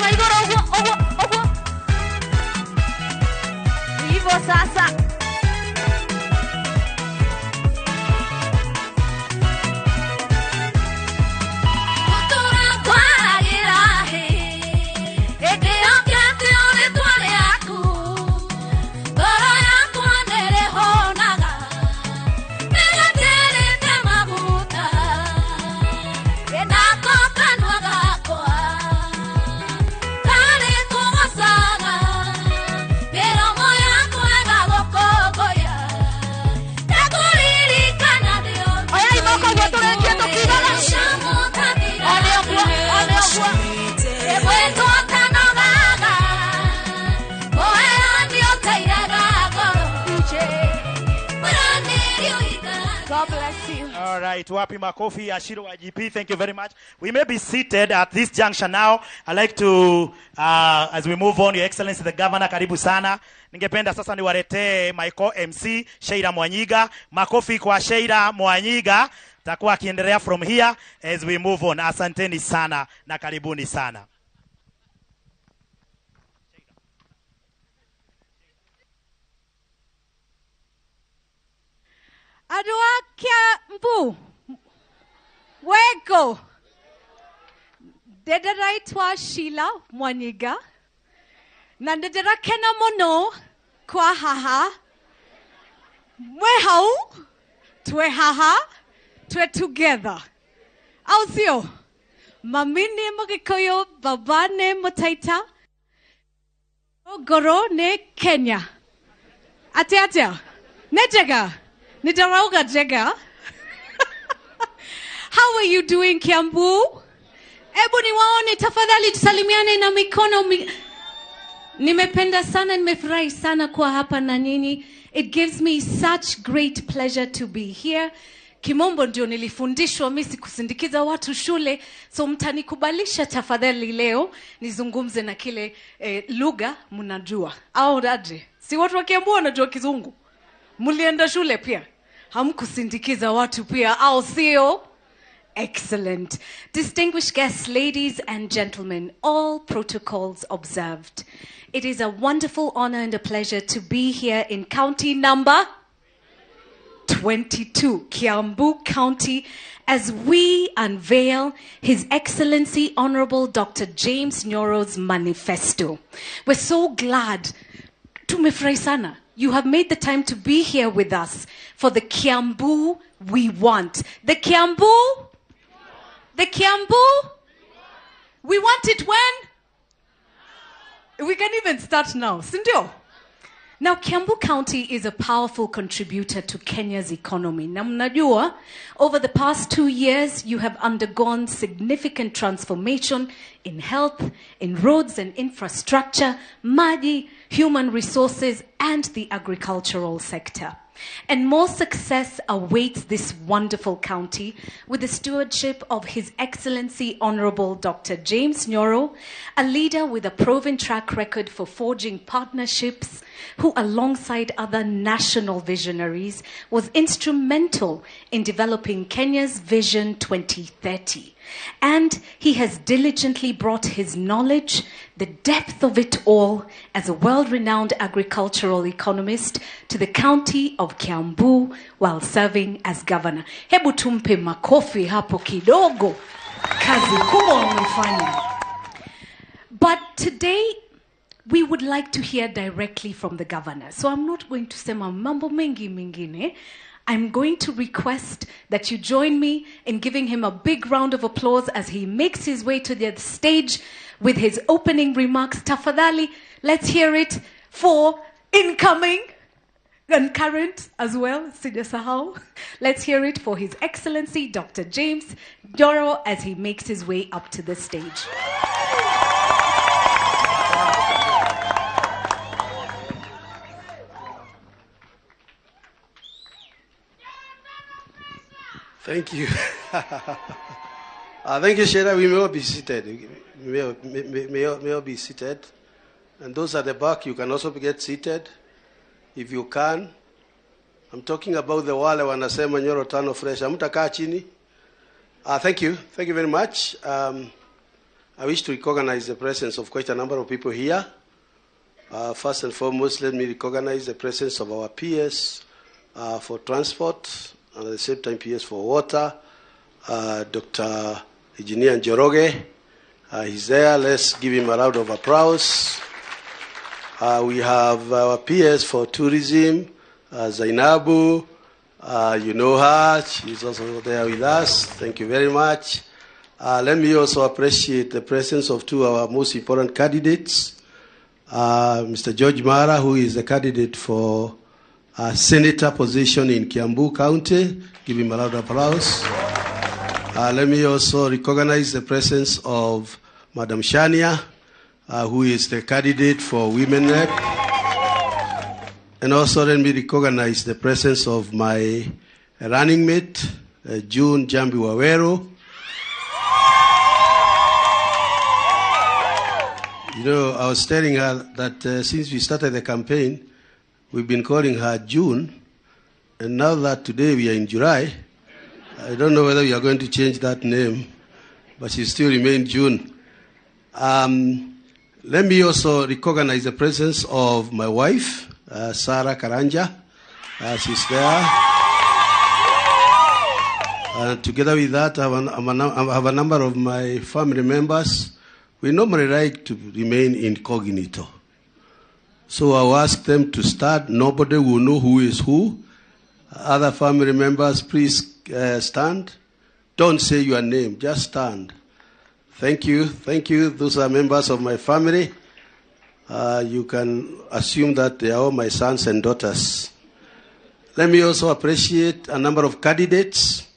na igoro ogo. Hivyo sasa. All right, wapi makofi Ashiro wa GP. Thank you very much. We may be seated at this junction now. I'd like to, as we move on, Your Excellency the Governor, karibu sana. Ningependa sasa niwaletee my co-MC, Sheila Mwanyiga. Makofi kwa Sheila Mwanyiga. Takuwa akiendelea from here as we move on. Asanteni sana na karibuni sana. Andũ a Kiambu wego ndĩraitwa Sheila Mwanyiga na ndĩrakena mũno kwa haha mwe hau twe haha twe together au sio mami nĩ Mũgĩkũyũ baba nĩ Mũtaita ngoro nĩ Kenya atia nĩ njega Nitarauga jega. How are you doing, Kiambu? Ebu niwaone tafadhali tusalimiane na mikono. Nimependa sana, nimefurahi sana kuwa hapa na nyinyi. It gives me such great pleasure to be here. Kimombo ndio nilifundishwa mimi kusindikiza watu shule, so mtanikubalisha tafadhali leo nizungumze na kile lugha mnajua. Au aje? Si watu wa Kiambu wanajua Kizungu. Mulienda shule pia. Hamkusindikiza watu pia au sio? Excellent. Distinguished guests, ladies and gentlemen, all protocols observed. It is a wonderful honor and a pleasure to be here in county number 22, Kiambu County, as we unveil His Excellency Honorable Dr. James Nyoro's manifesto. We're so glad. Tumefurahi sana. You have made the time to be here with us for the Kiambu we want. The Kiambu? The Kiambu? We want it when? We can even start now. Sindio? Now, Kiambu County is a powerful contributor to Kenya's economy. Na mnajua, over the past 2 years, you have undergone significant transformation in health, in roads and infrastructure, maji, human resources, and the agricultural sector. And more success awaits this wonderful county with the stewardship of His Excellency Honorable Dr. James Nyoro, a leader with a proven track record for forging partnerships, who alongside other national visionaries was instrumental in developing Kenya's Vision 2030. And he has diligently brought his knowledge, the depth of it all, as a world-renowned agricultural economist to the county of Kiambu while serving as governor. Hebu tumpe makofi hapo kidogo. Kazi kubwa umefanya. But today, we would like to hear directly from the governor. So I'm not going to say mambo mengi mengine. I'm going to request that you join me in giving him a big round of applause as he makes his way to the stage with his opening remarks. Tafadhali, let's hear it for incoming and current as well. Sijasahau. Let's hear it for His Excellency Dr. James Nyoro as he makes his way up to the stage. Thank you. Thank you, Sheila. We may all be seated. May all be seated. And those at the back, you can also get seated if you can. I'm talking about the wale wanasema Nyoro tano fresh. Hamtakaa chini. Thank you. Thank you very much. I wish to recognize the presence of quite a number of people here. First and foremost, let me recognize the presence of our PS for transport, and at the same time PS for water, Dr. Engineer Njoroge. He's there. Let's give him a round of applause. We have our PS for tourism, Zainabu. You know her. She's also there with us. Thank you very much. Let me also appreciate the presence of two of our most important candidates. Mr. George Mara, who is the candidate for a senator position in Kiambu County. Give him a round of applause. Let me also recognize the presence of Madam Shania, who is the candidate for Women Rep. And also let me recognize the presence of my running mate, June Jambi Wawero. You know, I was telling her that since we started the campaign, we've been calling her June, and now that today we are in July, I don't know whether we are going to change that name, but she still remains June. Let me also recognize the presence of my wife, Sarah Karanja. She's there. Together with that, I have a number of my family members. We normally like to remain incognito. So I'll ask them to start. Nobody will know who is who. Other family members, please stand. Don't say your name, just stand. Thank you. Thank you. Those are members of my family. You can assume that they are all my sons and daughters. Let me also appreciate a number of candidates,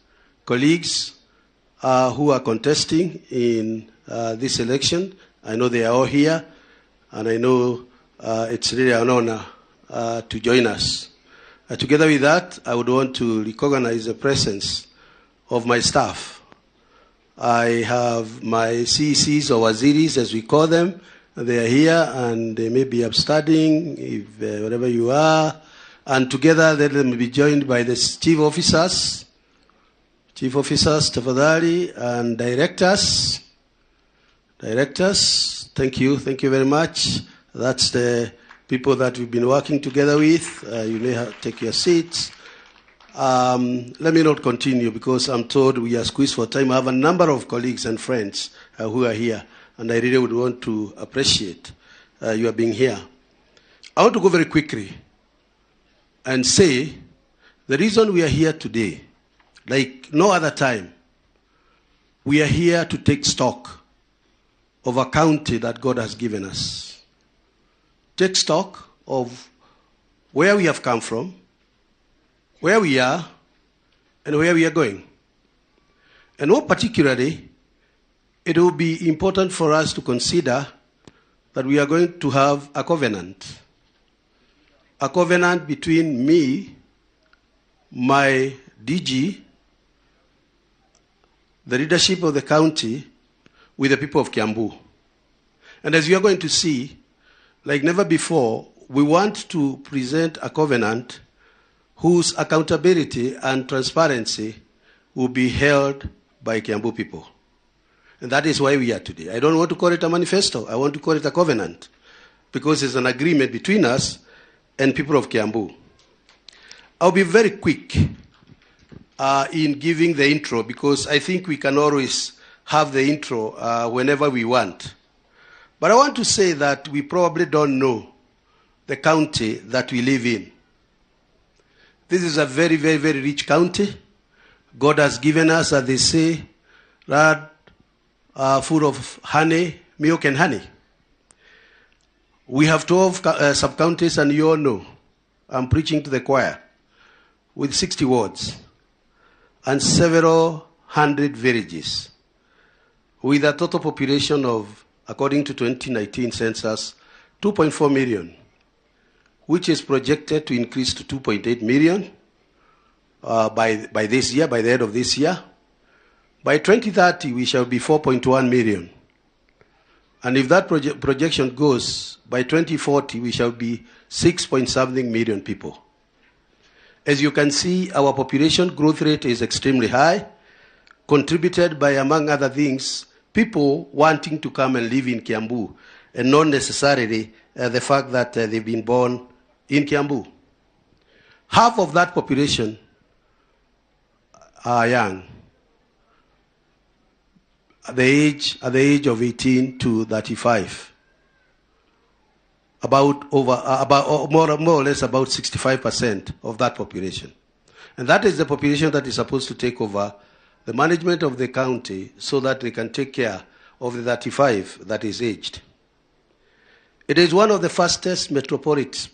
colleagues who are contesting in this election. I know they are all here, and I know it's really an honor to join us. Together with that, I would want to recognize the presence of my staff. I have my CCs or waziris, as we call them. They are here, and they may be upstanding, if wherever you are. And together, they will be joined by the chief officers, tafadhali, and directors. Directors, thank you very much. That's the people that we've been working together with. You may take your seats. Let me not continue because I'm told we are squeezed for time. I have a number of colleagues and friends who are here, and I really would want to appreciate your being here. I want to go very quickly and say the reason we are here today, like no other time, we are here to take stock of a county that God has given us. Take stock of where we have come from, where we are, and where we are going. And more particularly, it will be important for us to consider that we are going to have a covenant between me, my DG, the leadership of the county, with the people of Kiambu. And as you are going to see, like never before, we want to present a covenant whose accountability and transparency will be held by Kiambu people. And that is why we are today. I don't want to call it a manifesto. I want to call it a covenant because it's an agreement between us and people of Kiambu. I'll be very quick in giving the intro because I think we can always have the intro whenever we want. But I want to say that we probably don't know the county that we live in. This is a very, very, very rich county. God has given us, as they say, land full of honey, milk and honey. We have 12 sub-counties, and you all know, I'm preaching to the choir, with 60 wards and several hundred villages, with a total population of, according to 2019 census, 2.4 million, which is projected to increase to 2.8 million by this year, by the end of this year. By 2030, we shall be 4.1 million. And if that projection goes, by 2040, we shall be 6-point-something million people. As you can see, our population growth rate is extremely high, contributed by, among other things, people wanting to come and live in Kiambu, and not necessarily the fact that they've been born in Kiambu. Half of that population are young, at the age of 18 to 35. More or less about 65% of that population. And that is the population that is supposed to take over the management of the county so that they can take care of the 35 that is aged. It is one of the fastest metropolis.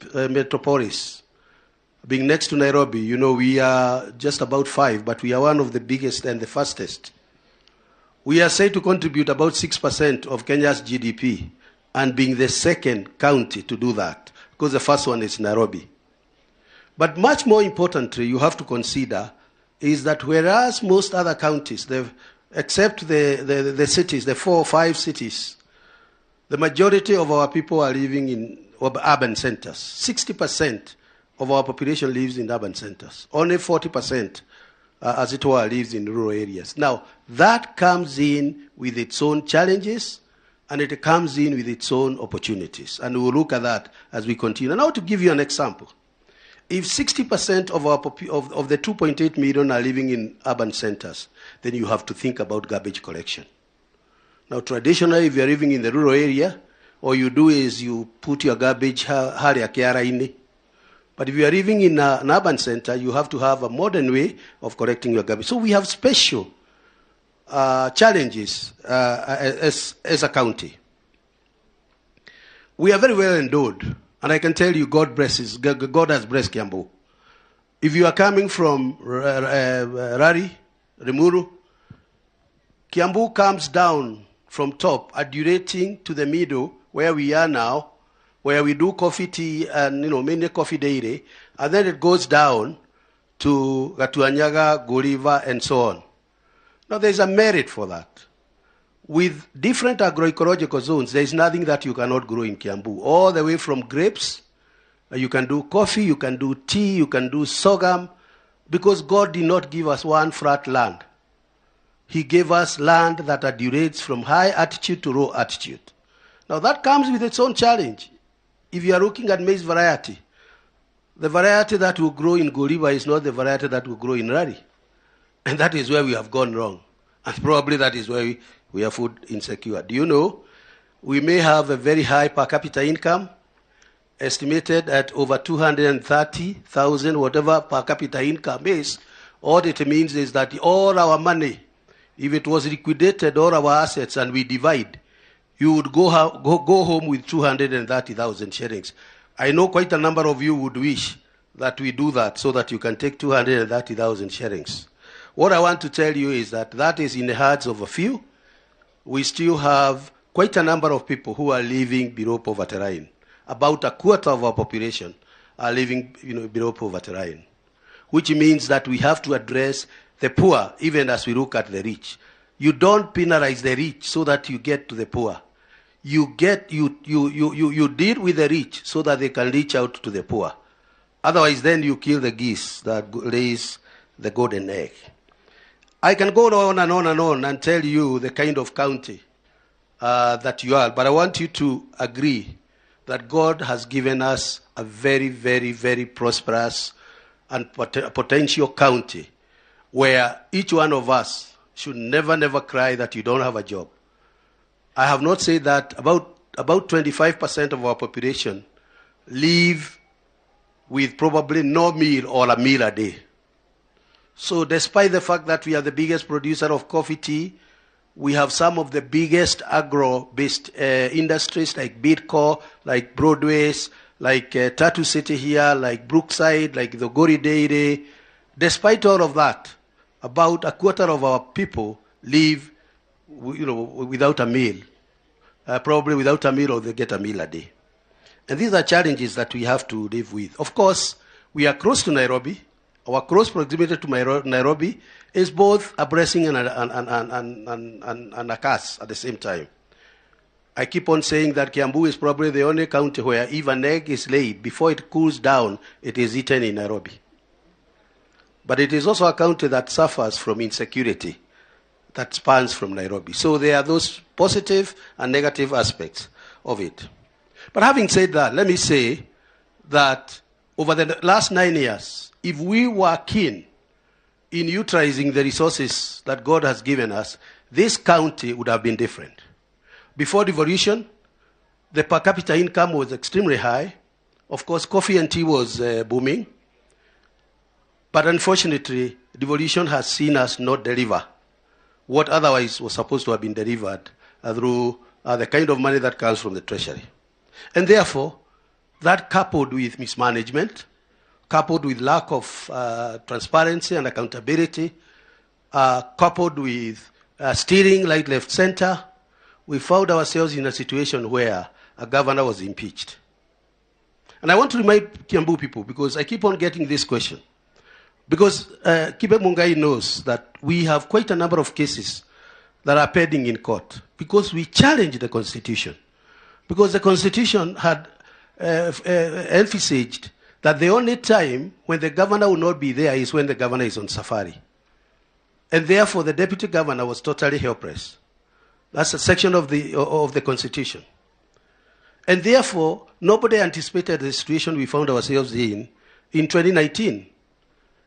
Being next to Nairobi, you know, we are just about 5, but we are one of the biggest and the fastest. We are said to contribute about 6% of Kenya's GDP, and being the second county to do that, because the first one is Nairobi. But much more importantly, you have to consider is that whereas most other counties, except the cities, the 4 or 5 cities, the majority of our people are living in urban centers. 60% of our population lives in urban centers. Only 40%, as it were, lives in rural areas. Now, that comes in with its own challenges, and it comes in with its own opportunities. And we'll look at that as we continue. Now, to give you an example, if 60% of of the 2.8 million are living in urban centers, then you have to think about garbage collection. Now, traditionally, if you're living in the rural area, all you do is you put your garbage in. But if you are living in an urban center, you have to have a modern way of collecting your garbage. So we have special challenges as a county. We are very well endowed, and I can tell you God has blessed Kiambu. If you are coming from Rari, Rimuru, Kiambu comes down from top, adulating to the middle, where we are now, where we do coffee, tea, and mainly coffee daily, and then it goes down to Gatuanyaga, Goriva, and so on. Now, there's a merit for that. With different agroecological zones, there is nothing that you cannot grow in Kiambu. All the way from grapes, you can do coffee, you can do tea, you can do sorghum, because God did not give us one flat land. He gave us land that adulates from high altitude to low altitude. Now, that comes with its own challenge. If you are looking at maize variety, the variety that will grow in Goriva is not the variety that will grow in Rari. And that is where we have gone wrong. And probably that is where we are food insecure. Do you know, we may have a very high per capita income, estimated at over 230,000, whatever per capita income is. All it means is that all our money, if it was liquidated, all our assets, and we divide, you would go home with 230,000 shillings. I know quite a number of you would wish that we do that so that you can take 230,000 shillings. What I want to tell you is that that is in the hearts of a few. We still have quite a number of people who are living below poverty line. About a quarter of our population are living below poverty line, which means that we have to address the poor even as we look at the rich. You don't penalize the rich so that you get to the poor. You deal with the rich so that they can reach out to the poor. Otherwise, then you kill the geese that lays the golden egg. I can go on and on and on and tell you the kind of county that you are, but I want you to agree that God has given us a very, very, very prosperous and potential county where each one of us should never, never cry that you don't have a job. I have not said that about 25% of our population live with probably no meal or a meal a day. So despite the fact that we are the biggest producer of coffee, tea, we have some of the biggest agro-based industries like Bidco, like Broadways, like Tattoo City here, like Brookside, like the Gori Dairy. Despite all of that, about a quarter of our people live without a meal. Probably without a meal, or they get a meal a day. And these are challenges that we have to live with. Of course, we are close to Nairobi. Our close proximity to Nairobi is both a blessing and a curse at the same time. I keep on saying that Kiambu is probably the only county where if an egg is laid, before it cools down, it is eaten in Nairobi. But it is also a county that suffers from insecurity. that spans from Nairobi. So there are those positive and negative aspects of it. But having said that, let me say that over the last 9 years, if we were keen in utilizing the resources that God has given us, this county would have been different. Before devolution, the per capita income was extremely high. Of course, coffee and tea was booming. But unfortunately, devolution has seen us not deliver what otherwise was supposed to have been delivered through the kind of money that comes from the treasury. And therefore, that coupled with mismanagement, coupled with lack of transparency and accountability, coupled with steering right, left, center, we found ourselves in a situation where a governor was impeached. And I want to remind Kiambu people, because I keep on getting this question. Because Kibe Mungai knows that we have quite a number of cases that are pending in court, because we challenged the Constitution. Because the Constitution had emphasized that the only time when the governor will not be there is when the governor is on safari. And therefore, the deputy governor was totally helpless. That's a section of the Constitution. And therefore, nobody anticipated the situation we found ourselves in 2019.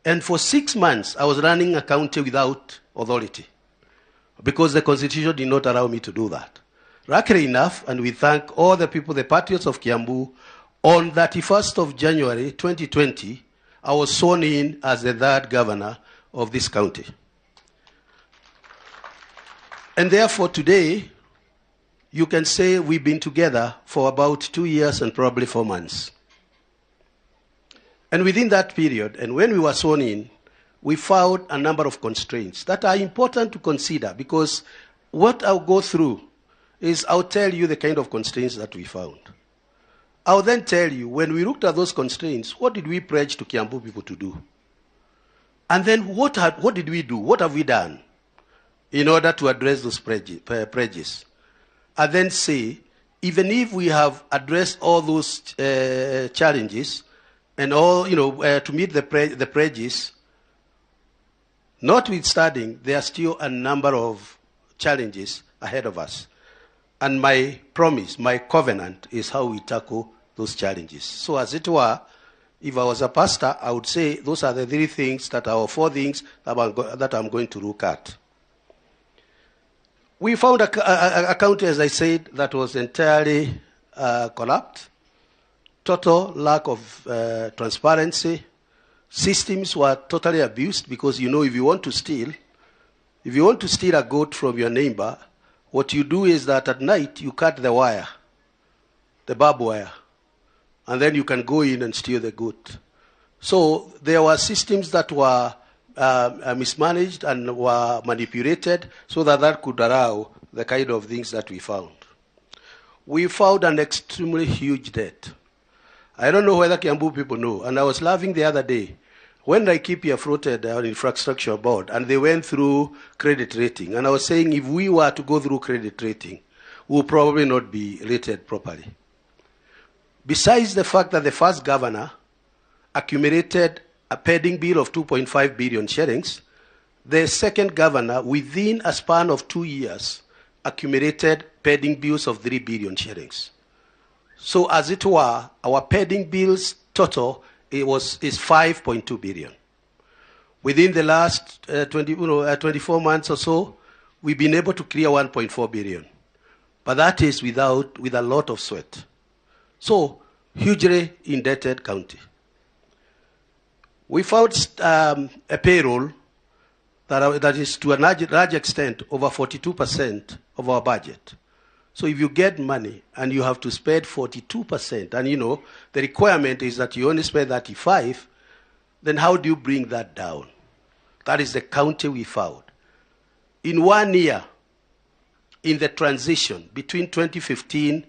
And for 6 months, I was running a county without authority, because the Constitution did not allow me to do that. Luckily enough, and we thank all the people, the patriots of Kiambu, on 31st of January 2020, I was sworn in as the third governor of this county. And therefore today, you can say we've been together for about 2 years and probably 4 months. And within that period, and when we were sworn in, we found a number of constraints that are important to consider, because what I'll go through is I'll tell you the kind of constraints that we found. I'll then tell you, when we looked at those constraints, what did we pledge to Kiambu people to do? And then what did we do? What have we done in order to address those pledges? And then say, even if we have addressed all those challenges, and all, to meet the pledges, notwithstanding, there are still a number of challenges ahead of us. And my promise, my covenant, is how we tackle those challenges. So as it were, if I was a pastor, I would say those are the 3 things that are 4 things that I'm going to look at. We found a county, as I said, that was entirely corrupt. Total lack of transparency. Systems were totally abused, because if you want to steal a goat from your neighbor, what you do is that at night you cut the wire, the barbed wire, and then you can go in and steal the goat. So there were systems that were mismanaged and were manipulated so that could allow the kind of things that we found. We found an extremely huge debt. I don't know whether Kiambu people know, and I was laughing the other day when Laikipia floated an infrastructure board and they went through credit rating, and I was saying if we were to go through credit rating, we would probably not be rated properly. Besides the fact that the first governor accumulated a pending bill of 2.5 billion shillings, the second governor, within a span of 2 years, accumulated pending bills of 3 billion shillings. So as it were, our pending bills total is 5.2 billion. Within the last 24 months or so, we've been able to clear 1.4 billion. But that is with a lot of sweat. So, hugely indebted county. We found a payroll that is to a large extent over 42% of our budget. So if you get money and you have to spend 42%, and the requirement is that you only spend 35%, then how do you bring that down? That is the county we found. In 1 year, in the transition between 2015,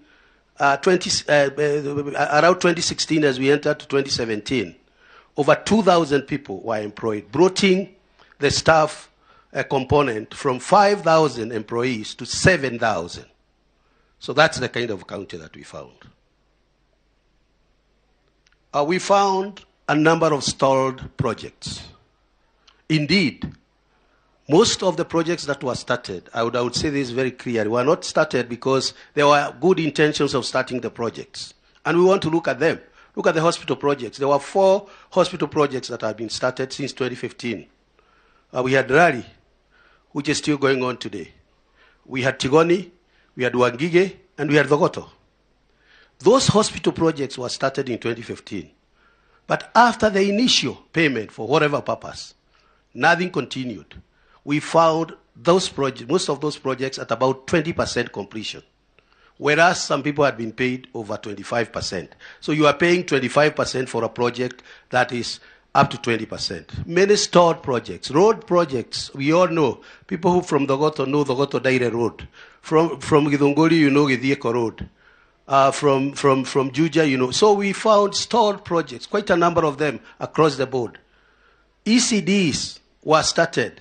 around 2016 as we entered to 2017, over 2,000 people were employed, bringing the staff component from 5,000 employees to 7,000. So that's the kind of county that we found. We found a number of stalled projects. Indeed, Most of the projects that were started, I would say this very clearly, were not started because there were good intentions of starting the projects. And we want to look at them. Look at the hospital projects. There were 4 hospital projects that have been started since 2015. We had Rally, which is still going on today. We had Tigoni, we had Wangige, and we had Thogoto. Those hospital projects were started in 2015. But after the initial payment for whatever purpose, nothing continued. We found those projects, most of those projects at about 20% completion, whereas some people had been paid over 25%. So you are paying 25% for a project that is up to 20%. Many stalled projects, road projects, we all know. People who from Thogoto know Thogoto Daire Road. From Githunguri, you know Githieko Road. From Juja, you know. So we found stalled projects, quite a number of them across the board. ECDs were started.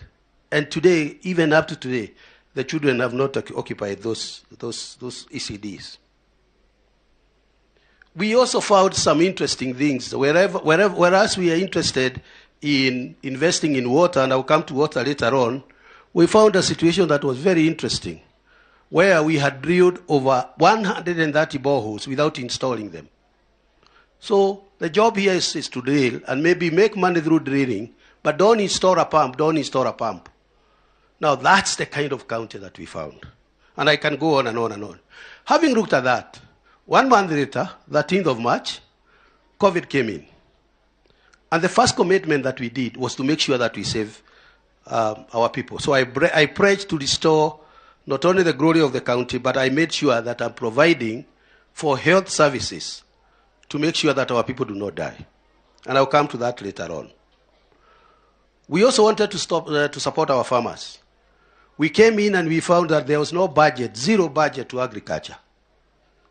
And today, even up to today, the children have not occupied those ECDs. We also found some interesting things. Whereas we are interested in investing in water, and I'll come to water later on, we found a situation that was very interesting, where we had drilled over 130 boreholes without installing them. So the job here is to drill and maybe make money through drilling, but don't install a pump. Now, that's the kind of county that we found. And I can go on and on and on. Having looked at that, 1 month later, 13th of March, COVID came in. And the first commitment that we did was to make sure that we save our people. So I pledged to restore not only the glory of the county, but I made sure that I'm providing for health services to make sure that our people do not die. And I'll come to that later on. We also wanted to support our farmers. We came in and we found that there was no budget, zero budget to agriculture.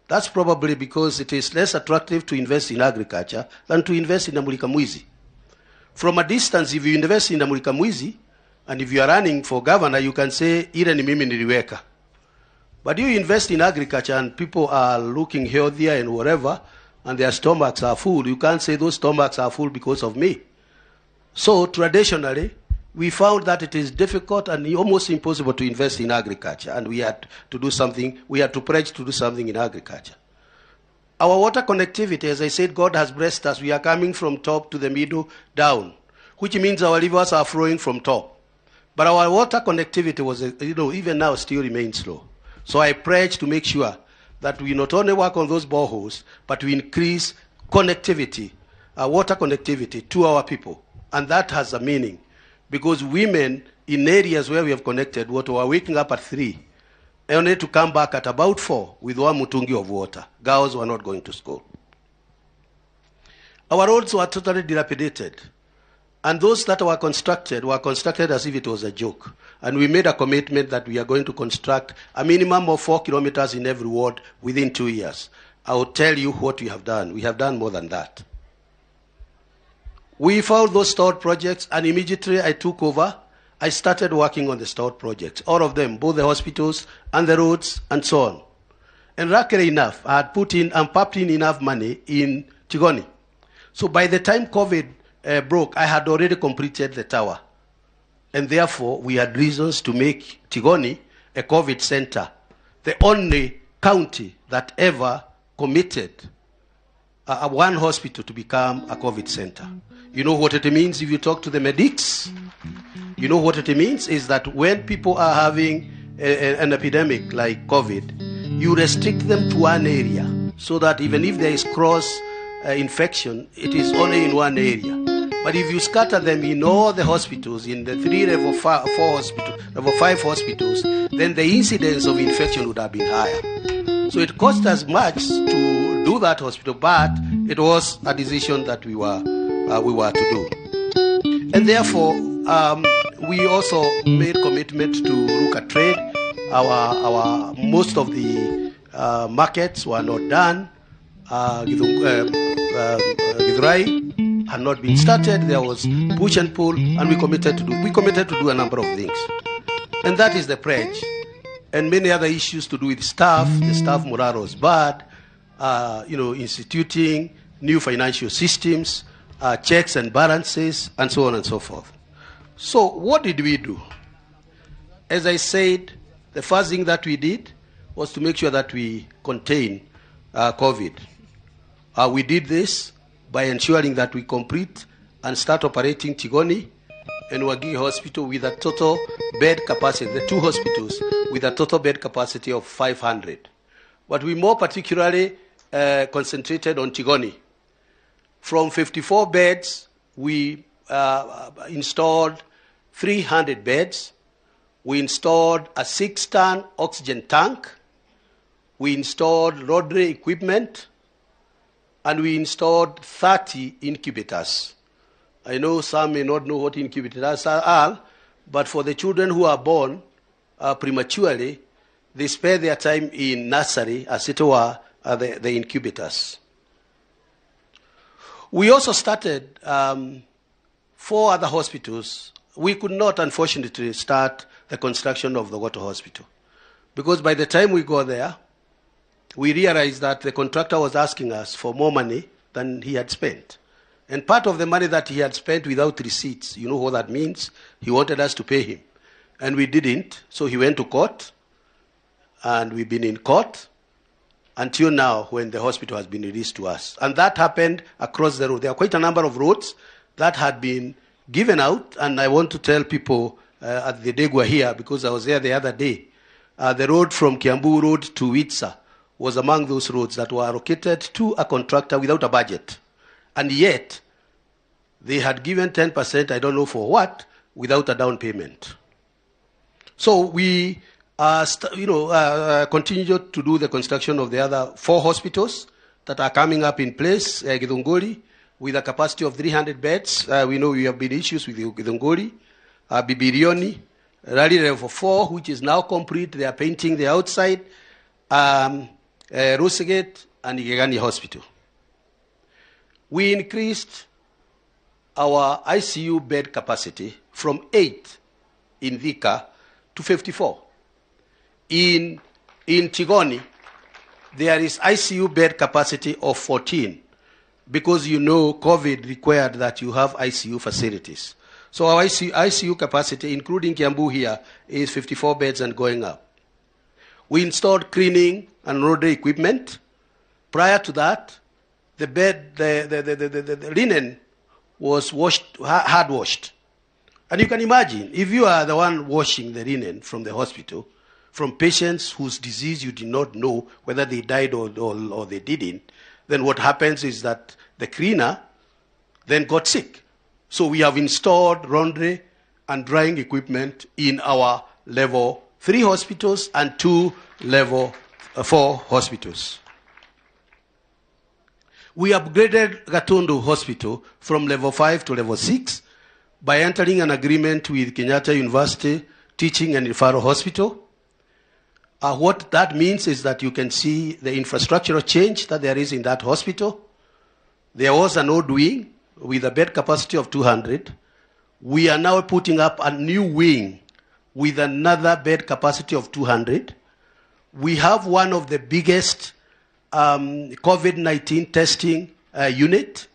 That's probably because it is less attractive to invest in agriculture than to invest in Namulika Mwizi. From a distance, if you invest in Namulika Mwizi, and if you are running for governor, you can say, ile ni mimi niliweka. But you invest in agriculture and people are looking healthier and whatever, and their stomachs are full, you can't say those stomachs are full because of me. So traditionally, we found that it is difficult and almost impossible to invest in agriculture, and we had to do something, we had to pledge to do something in agriculture. Our water connectivity, as I said, God has blessed us. We are coming from top to the middle, down, which means our rivers are flowing from top. But our water connectivity was, even now still remains low. So I pledge to make sure that we not only work on those boreholes, but we increase connectivity, water connectivity to our people. And that has a meaning. Because women in areas where we have connected water were waking up at 3 and only to come back at about 4 with 1 mutungi of water. Girls were not going to school. Our roads were totally dilapidated. And those that were constructed as if it was a joke. And we made a commitment that we are going to construct a minimum of 4 kilometers in every ward within 2 years. I will tell you what we have done. We have done more than that. We found those stalled projects, and immediately I took over. I started working on the stalled projects, all of them, both the hospitals and the roads and so on. And luckily enough, I had pumped in enough money in Tigoni. So by the time COVID broke, I had already completed the tower. And therefore, we had reasons to make Tigoni a COVID center, the only county that ever committed one hospital to become a COVID center. You know what it means if you talk to the medics? You know what it means is that when people are having an epidemic like COVID, you restrict them to one area so that even if there is cross infection, it is only in one area. But if you scatter them in all the hospitals, in the 3 level 5 hospitals, then the incidence of infection would have been higher. So it cost us much to do that hospital, but it was a decision that we were to do. And therefore, we also made commitment to look at trade. Our most of the markets were not done. Githurai had not been started. There was push and pull, and we committed to do a number of things. And that is the pledge. And many other issues to do with staff. The staff morale was bad. Instituting new financial systems, checks and balances, and so on and so forth. So what did we do? as I said, the first thing that we did was to make sure that we contain COVID. We did this by ensuring that we complete and start operating Tigoni and Wagi Hospital with a total bed capacity, the two hospitals with a total bed capacity of 500. But we more particularly concentrated on Tigoni. From 54 beds, we installed 300 beds. We installed a 6-ton oxygen tank. We installed rotary equipment. And we installed 30 incubators. I know some may not know what incubators are, but for the children who are born prematurely, they spend their time in nursery, as it were, the incubators. We also started 4 other hospitals. We could not, unfortunately, start the construction of the water hospital, because by the time we got there, we realized that the contractor was asking us for more money than he had spent. And part of the money that he had spent without receipts, you know what that means? He wanted us to pay him. And we didn't, so he went to court, and we've been in court until now when the hospital has been released to us. And that happened across the road. There are quite a number of roads that had been given out, and I want to tell people at the Degwa here, because I was there the other day, the road from Kiambu Road to Witsa was among those roads that were allocated to a contractor without a budget. And yet, they had given 10%, I don't know for what, without a down payment. So we continued to do the construction of the other 4 hospitals that are coming up in place, Githunguri, with a capacity of 300 beds. We know we have been issues with Githunguri, Bibirioni, Rally Level 4, which is now complete. They are painting the outside, Rosegate, and Igegani Hospital. We increased our ICU bed capacity from 8 in Thika to 54. In Tigoni, there is ICU bed capacity of 14, because you know COVID required that you have ICU facilities. So our ICU capacity, including Kiambu here, is 54 beds and going up. We installed cleaning and rotary equipment. Prior to that, the bed, the linen was washed, hard washed. And you can imagine, if you are the one washing the linen from the hospital, from patients whose disease you did not know whether they died or they didn't, then what happens is that the cleaner then got sick. So we have installed laundry and drying equipment in our level 3 hospitals and 2 level 4 hospitals. We upgraded Gatundu Hospital from level 5 to level 6 by entering an agreement with Kenyatta University Teaching and Referral Hospital. What that means is that you can see the infrastructural change that there is in that hospital. There was an old wing with a bed capacity of 200. We are now putting up a new wing with another bed capacity of 200. We have one of the biggest COVID-19 testing unit,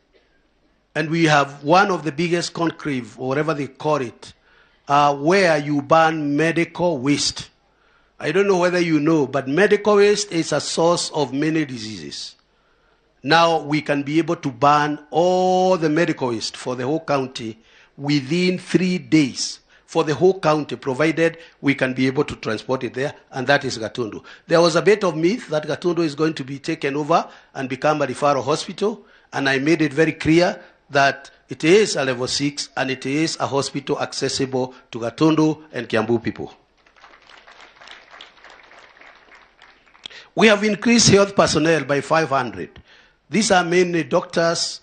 and we have one of the biggest conclave, or whatever they call it, where you burn medical waste. I don't know whether you know, but medical waste is a source of many diseases. Now we can be able to burn all the medical waste for the whole county within 3 days for the whole county, provided we can be able to transport it there, and that is Gatundu. There was a bit of myth that Gatundu is going to be taken over and become a referral hospital, and I made it very clear that it is a level 6 and it is a hospital accessible to Gatundu and Kiambu people. We have increased health personnel by 500. These are mainly doctors,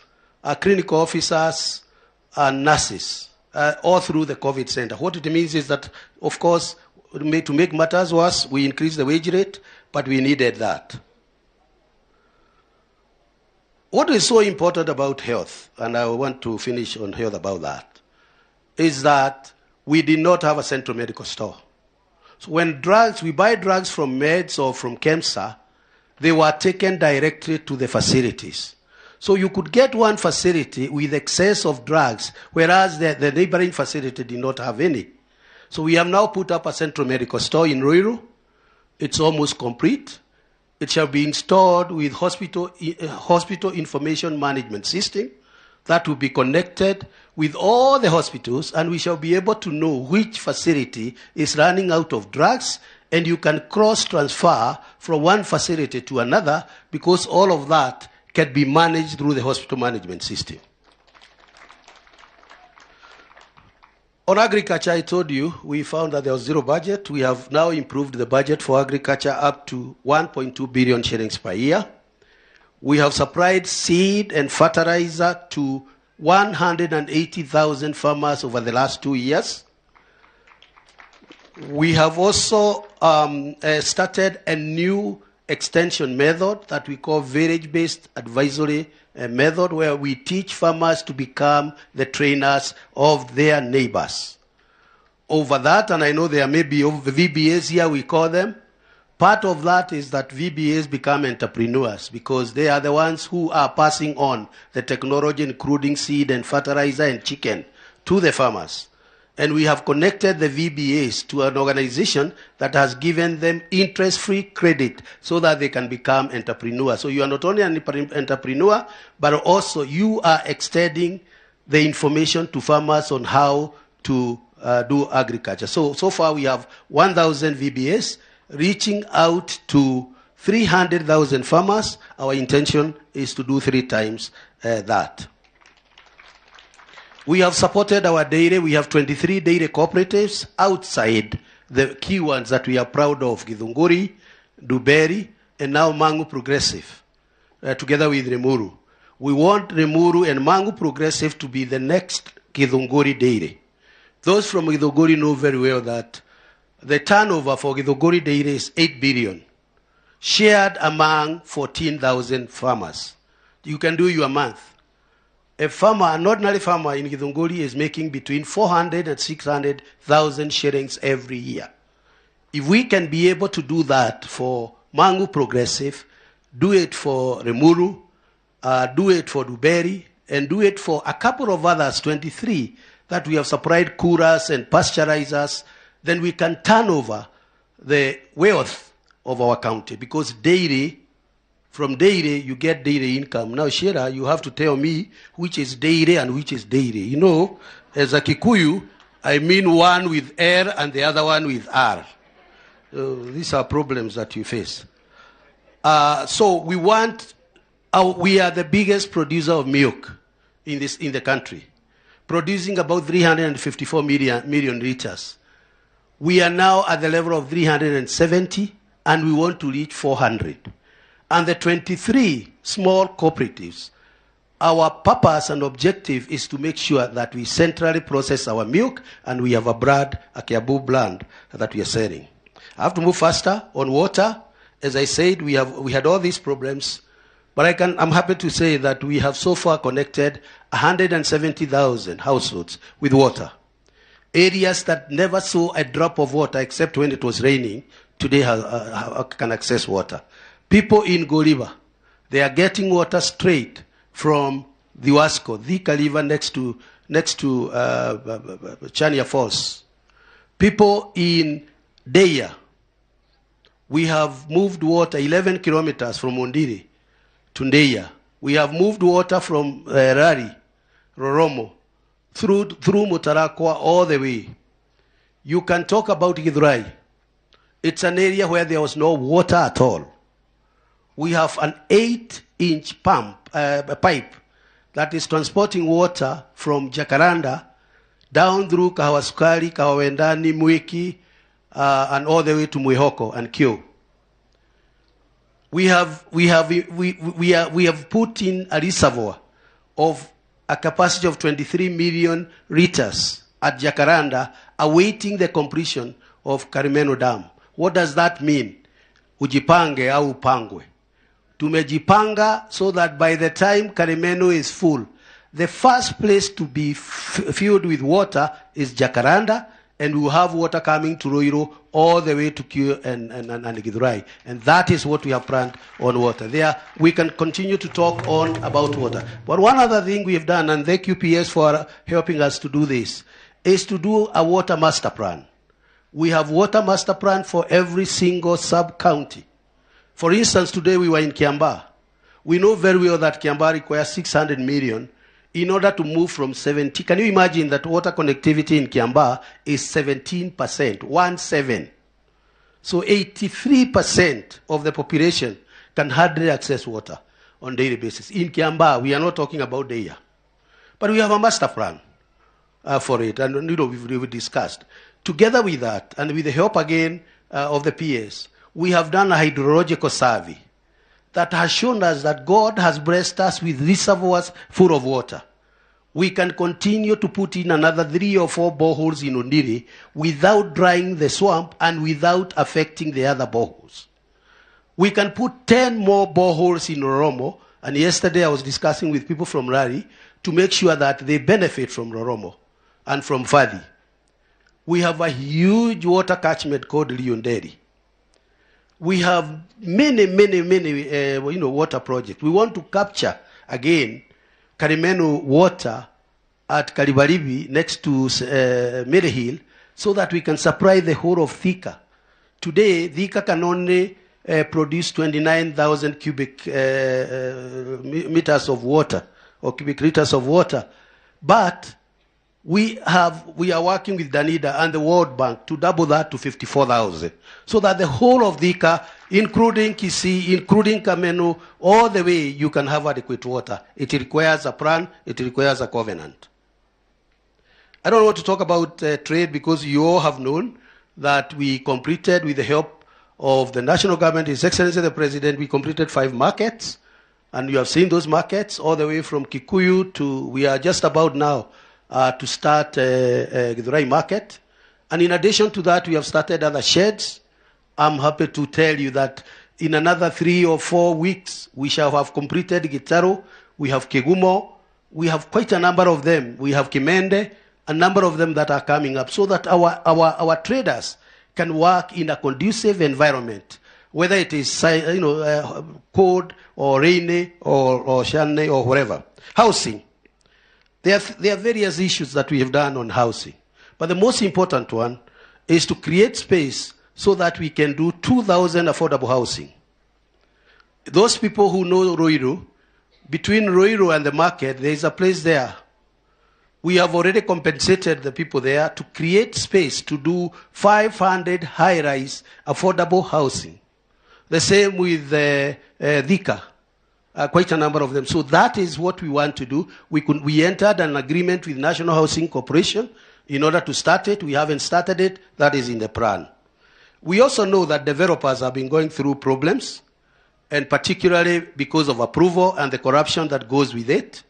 clinical officers, and nurses, all through the COVID center. What it means is that, of course, to make matters worse, we increased the wage rate, but we needed that. What is so important about health, and I want to finish on health about that, is that we did not have a central medical store. So when we buy drugs from Meds or from KEMSA, they were taken directly to the facilities. So you could get one facility with excess of drugs, whereas the neighboring facility did not have any. So we have now put up a central medical store in Ruiru. It's almost complete. It shall be installed with hospital information management system that will be connected with all the hospitals, and we shall be able to know which facility is running out of drugs, and you can cross-transfer from one facility to another because all of that can be managed through the hospital management system. On agriculture, I told you, we found that there was zero budget. We have now improved the budget for agriculture up to 1.2 billion shillings per year. We have supplied seed and fertilizer to 180,000 farmers over the last 2 years. We have also started a new extension method that we call village-based advisory method, where we teach farmers to become the trainers of their neighbors. Over that, and I know there may be VBAs here, we call them, part of that is that VBAs become entrepreneurs because they are the ones who are passing on the technology, including seed and fertilizer and chicken, to the farmers. And we have connected the VBAs to an organization that has given them interest-free credit so that they can become entrepreneurs. So you are not only an entrepreneur, but also you are extending the information to farmers on how to do agriculture. So far we have 1,000 VBAs reaching out to 300,000 farmers. Our intention is to do 3 times that. We have supported our dairy. We have 23 dairy cooperatives outside the key ones that we are proud of, Githunguri, Duberi, and now Mangu Progressive, together with Rimuru. We want Rimuru and Mangu Progressive to be the next Githunguri dairy. Those from Githunguri know very well that the turnover for Githunguri dairy is 8 billion, shared among 14,000 farmers. You can do your math. A farmer, an ordinary farmer in Githunguri is making between 400 and 600,000 shillings every year. If we can be able to do that for Mangu Progressive, do it for Rimuru, do it for Duberi, and do it for a couple of others, 23, that we have supplied coolers and pasteurizers, then we can turn over the wealth of our county, because dairy, from dairy, you get dairy income. Now, Shira, you have to tell me which is dairy and which is dairy. You know, as a Kikuyu, I mean one with R and the other one with R. These are problems that you face. So we are the biggest producer of milk in the country, producing about 354 million liters. We are now at the level of 370, and we want to reach 400. And the 23 small cooperatives, our purpose and objective is to make sure that we centrally process our milk, and we have a brand, a Kiambu brand, that we are selling. I have to move faster on water. As I said, we had all these problems, but I'm happy to say that we have so far connected 170,000 households with water. Areas that never saw a drop of water except when it was raining, today can access water. People in Goriba, they are getting water straight from the Wasco, the Kaliva next to Chania Falls. People in Deya, we have moved water 11 kilometers from Mondiri to Deya. We have moved water from Rari, Roromo, through Mutarakwa all the way. You can talk about Githurai. It's an area where there was no water at all. We have an 8-inch pipe that is transporting water from Jacaranda down through Kahawasukari, Kahawendani, Mwiki, and all the way to Mwihoko and Kyo. We have put in a reservoir of a capacity of 23 million liters at Jacaranda, awaiting the completion of Karimeno Dam. What does that mean? Ujipange au upangwe. Tumejipanga so that by the time Karimeno is full, the first place to be filled with water is Jacaranda, and we will have water coming to Roiro all the way to Kyo and Githurai. And that is what we have planned on water. There, we can continue to talk on about water. But one other thing we have done, and thank you PS for helping us to do this, is to do a water master plan. We have water master plan for every single sub-county. For instance, today we were in Kiambu. We know very well that Kiambu requires 600 million in order to move from 70. Can you imagine that water connectivity in Kiambu is 17%, 17. So 83% of the population can hardly access water on a daily basis. In Kiambu, we are not talking about the year. But we have a master plan for it, and we've discussed. Together with that, and with the help again of the PS, we have done a hydrological survey that has shown us that God has blessed us with reservoirs full of water. We can continue to put in another 3 or 4 boreholes in Ondiri without drying the swamp and without affecting the other boreholes. We can put 10 more boreholes in Roromo, and yesterday I was discussing with people from Rari to make sure that they benefit from Roromo and from Fadi. We have a huge water catchment called Lionderi. We have many water projects. We want to capture again Karimeno water at Kalibaribi next to Merehill so that we can supply the whole of Thika. Today, Thika can only produce 29,000 cubic meters of water or cubic liters of water. But we are working with Danida and the World Bank to double that to 54,000, so that the whole of Thika, including Kisii, including Kameno, all the way you can have adequate water. It requires a plan, it requires a covenant. I don't want to talk about trade because you all have known that we completed, with the help of the national government, His Excellency the President, we completed 5 markets, and you have seen those markets all the way from Kikuyu to, we are just about now to start Githurai market. And in addition to that, we have started other sheds. I'm happy to tell you that in another 3 or 4 weeks, we shall have completed Gitaro. We have Kegumo. We have quite a number of them. We have Kimende, a number of them that are coming up, so that our traders can work in a conducive environment, whether it is cold or rainy or shiny or whatever. Housing. There are various issues that we have done on housing. But the most important one is to create space so that we can do 2,000 affordable housing. Those people who know Ruiru, between Ruiru and the market, there is a place there. We have already compensated the people there to create space to do 500 high-rise affordable housing. The same with Thika. Quite a number of them. So that is what we want to do. We entered an agreement with National Housing Corporation in order to start it. We haven't started it. That is in the plan. We also know that developers have been going through problems, and particularly because of approval and the corruption that goes with it.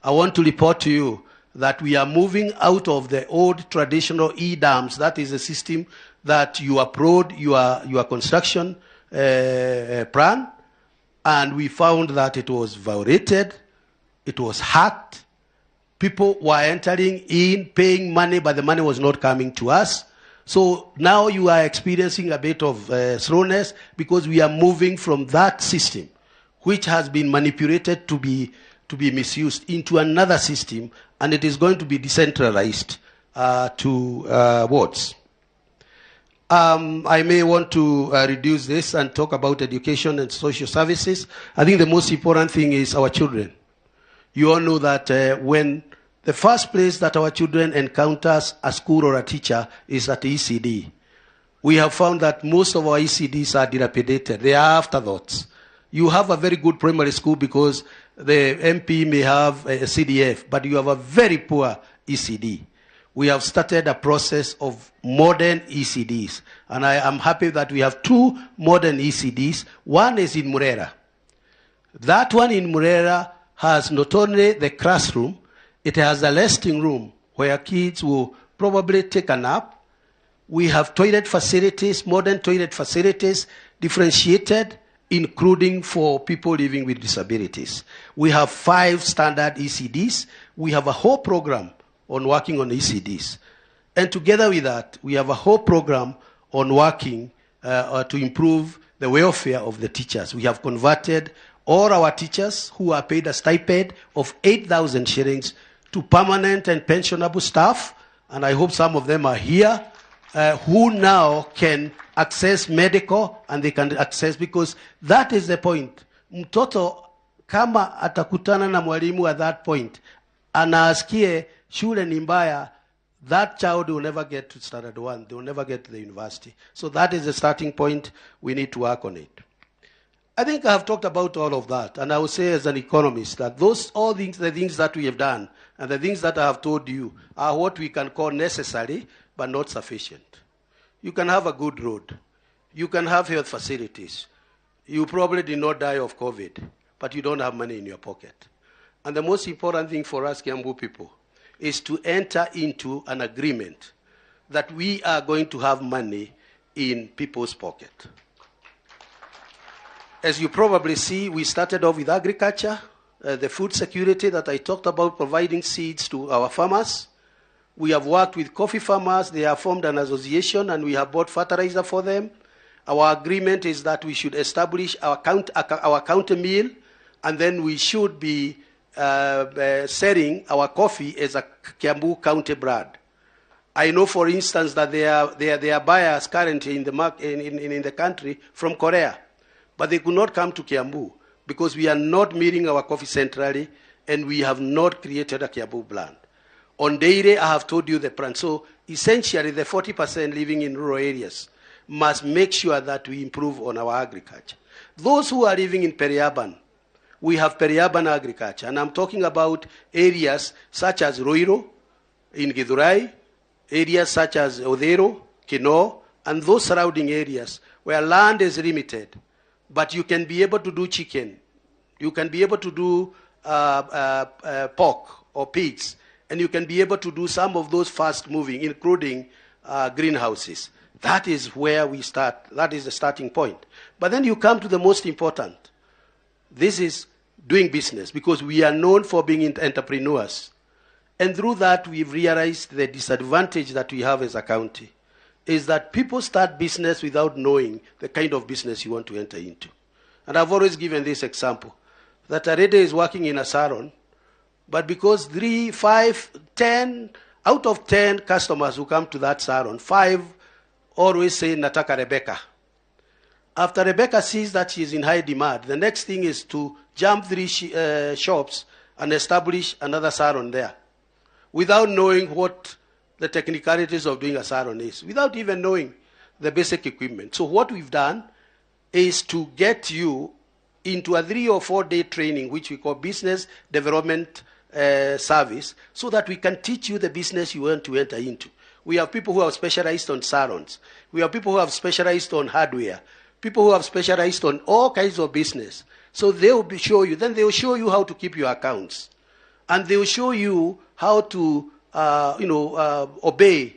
I want to report to you that we are moving out of the old traditional e-dams. That is a system that you upload your construction plan, and we found that it was violated, it was hacked. People were entering in, paying money, but the money was not coming to us. So now you are experiencing a bit of slowness because we are moving from that system, which has been manipulated to be misused, into another system, and it is going to be decentralized to wards. I may want to reduce this and talk about education and social services. I think the most important thing is our children. You all know that when the first place that our children encounters a school or a teacher is at ECD. We have found that most of our ECDs are dilapidated. They are afterthoughts. You have a very good primary school because the MP may have a CDF, but you have a very poor ECD. We have started a process of modern ECDs. And I am happy that we have 2 modern ECDs. One is in Murera. That one in Murera has not only the classroom, it has a resting room where kids will probably take a nap. We have toilet facilities, modern toilet facilities, differentiated, including for people living with disabilities. We have 5 standard ECDs. We have a whole program on working on ECDs. And together with that, we have a whole program on working to improve the welfare of the teachers. We have converted all our teachers who are paid a stipend of 8,000 shillings to permanent and pensionable staff. And I hope some of them are here. who now can access medical and they can access, because that is the point. Mtoto kama atakutana na mwalimu at that point, anaasikie shule ni mbaya, that child will never get to standard 1. They will never get to the university. So that is the starting point. We need to work on it. I think I have talked about all of that, and I will say as an economist that the things that we have done and the things that I have told you are what we can call necessary but not sufficient. You can have a good road. You can have health facilities. You probably did not die of COVID, but you don't have money in your pocket. And the most important thing for us Kiambu people is to enter into an agreement that we are going to have money in people's pocket. As you probably see, we started off with agriculture, the food security that I talked about, providing seeds to our farmers. We have worked with coffee farmers. They have formed an association, and we have bought fertilizer for them. Our agreement is that we should establish our counter meal, and then we should be selling our coffee as a Kiambu county brand. I know, for instance, that there are buyers currently in the country from Korea, but they could not come to Kiambu because we are not meeting our coffee centrally, and we have not created a Kiambu brand. On dairy, I have told you the plan. So essentially, the 40% living in rural areas must make sure that we improve on our agriculture. Those who are living in peri-urban, we have peri-urban agriculture. And I'm talking about areas such as Roiro, in Githurai, areas such as Odero, Kino, and those surrounding areas where land is limited. But you can be able to do chicken. You can be able to do pork or pigs. And you can be able to do some of those fast-moving, including greenhouses. That is where we start. That is the starting point. But then you come to the most important. This is doing business, because we are known for being entrepreneurs. And through that, we've realized the disadvantage that we have as a county is that people start business without knowing the kind of business you want to enter into. And I've always given this example, that a lady is working in a salon, but because 3, 5, 10 out of 10 customers who come to that salon, 5 always say, Nataka Rebecca. After Rebecca sees that she is in high demand, the next thing is to jump 3 shops and establish another salon there, without knowing what the technicalities of doing a salon is, without even knowing the basic equipment. So what we've done is to get you into a 3 or 4 day training, which we call business development service, so that we can teach you the business you want to enter into. We have people who have specialized on salons. We have people who have specialized on hardware. People who have specialized on all kinds of business. So they will show you. Then they will show you how to keep your accounts. And they will show you how to obey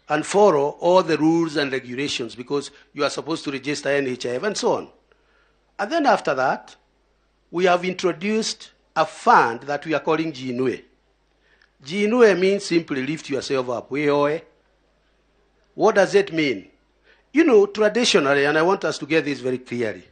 and follow all the rules and regulations, because you are supposed to register NHIF and so on. And then after that, we have introduced a fund that we are calling Jinue. Jinue means simply lift yourself up. What does it mean? You know, traditionally, and I want us to get this very clearly,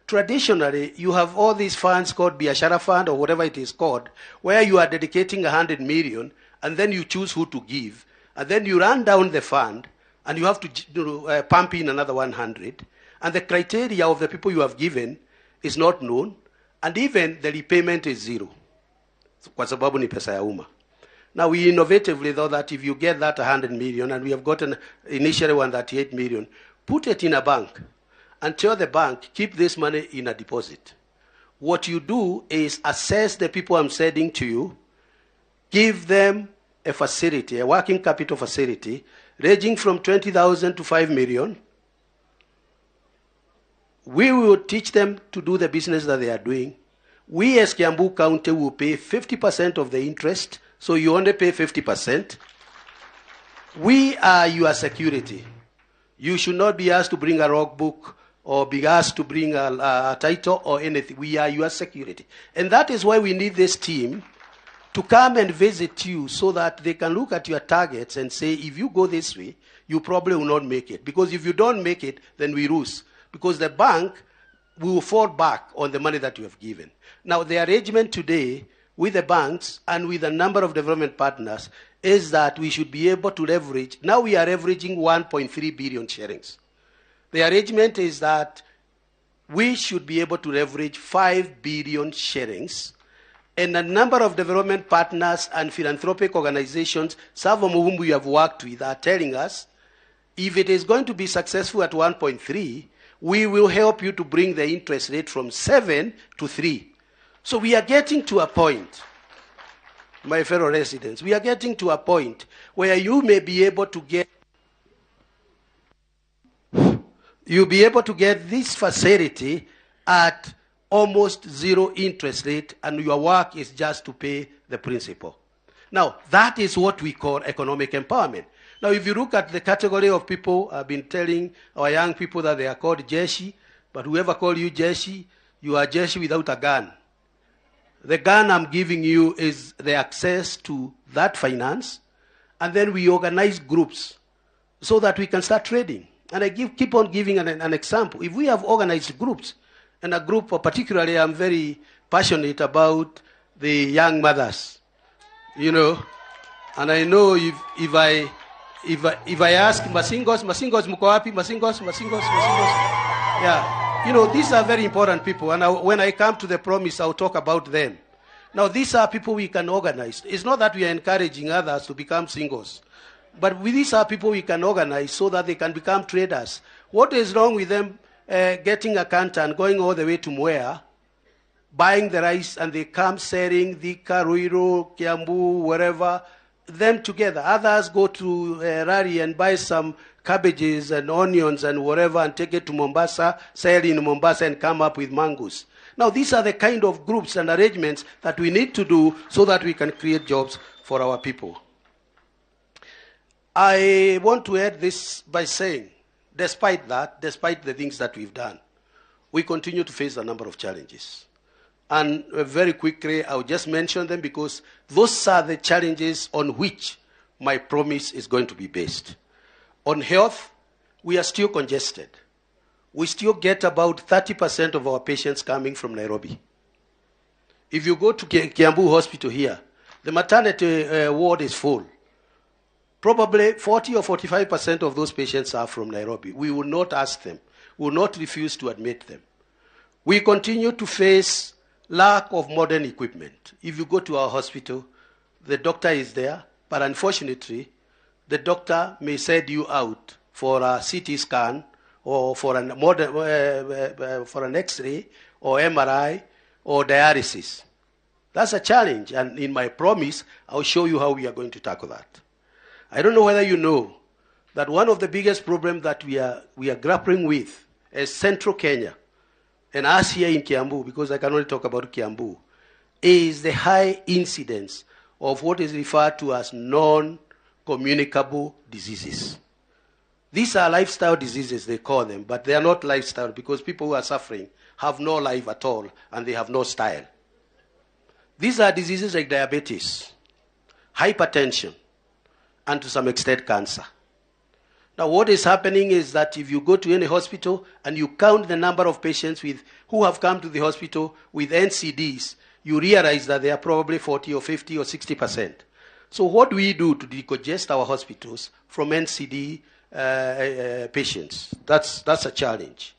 traditionally, you have all these funds called Biashara Fund or whatever it is called, where you are dedicating 100 million, and then you choose who to give, and then you run down the fund, and you have to pump in another 100, and the criteria of the people you have given is not known, and even the repayment is 0. Kwa sababu ni pesa ya umma. Now, we innovatively thought that if you get that 100 million, and we have gotten initially 138 million, put it in a bank and tell the bank, keep this money in a deposit. What you do is assess the people I'm sending to you, give them a facility, a working capital facility, ranging from 20,000 to 5 million. We will teach them to do the business that they are doing. We as Kiambu County will pay 50% of the interest, so you only pay 50%. We are your security. You should not be asked to bring a logbook or be asked to bring a title or anything. We are your security. And that is why we need this team to come and visit you, so that they can look at your targets and say, if you go this way, you probably will not make it. Because if you don't make it, then we lose. Because the bank will fall back on the money that you have given. Now, the arrangement today with the banks and with a number of development partners is that we should be able to leverage. Now we are leveraging 1.3 billion shillings. The arrangement is that we should be able to leverage 5 billion shillings. And a number of development partners and philanthropic organizations, some of whom we have worked with, are telling us, if it is going to be successful at 1.3, we will help you to bring the interest rate from 7 to 3. So we are getting to a point, my fellow residents, we are getting to a point where you may be able to get, you'll be able to get this facility at almost zero interest rate, and your work is just to pay the principal. Now, that is what we call economic empowerment. Now, if you look at the category of people, I've been telling our young people that they are called Jeshi, but whoever calls you Jeshi, you are Jeshi without a gun. The gun I'm giving you is the access to that finance, and then we organize groups so that we can start trading. And I keep on giving an example. If we have organized groups, and a group, particularly I'm very passionate about the young mothers, you know, and I know if I ask masingos mko wapi, masingos, yeah, you know, these are very important people, and when I come to the promise, I'll talk about them. Now, these are people we can organize. It's not that we are encouraging others to become singles, but these are people we can organize so that they can become traders. What is wrong with them getting a canton, going all the way to Mwea, buying the rice, and they come selling Thika, Ruiru, Kiambu, wherever, them together. Others go to Rari and buy some cabbages and onions and whatever and take it to Mombasa, sell in Mombasa and come up with mangoes. Now, these are the kind of groups and arrangements that we need to do so that we can create jobs for our people. I want to add this by saying, despite that, despite the things that we've done, we continue to face a number of challenges. And very quickly, I'll just mention them because those are the challenges on which my promise is going to be based. On health, we are still congested. We still get about 30% of our patients coming from Nairobi. If you go to Kiambu Hospital here, the maternity ward is full. Probably 40 or 45% of those patients are from Nairobi. We will not ask them. We will not refuse to admit them. We continue to face lack of modern equipment. If you go to our hospital, the doctor is there, but unfortunately, the doctor may send you out for a CT scan or for an X-ray or MRI or dialysis. That's a challenge, and in my promise, I'll show you how we are going to tackle that. I don't know whether you know that one of the biggest problems that we are grappling with as Central Kenya, and us here in Kiambu, because I can only talk about Kiambu, is the high incidence of what is referred to as non-communicable diseases. These are lifestyle diseases, they call them, but they are not lifestyle because people who are suffering have no life at all and they have no style. These are diseases like diabetes, hypertension, and to some extent cancer. Now, what is happening is that if you go to any hospital and you count the number of patients who have come to the hospital with NCDs, you realize that they are probably 40 or 50 or 60%. So what do we do to decongest our hospitals from NCD patients? That's a challenge.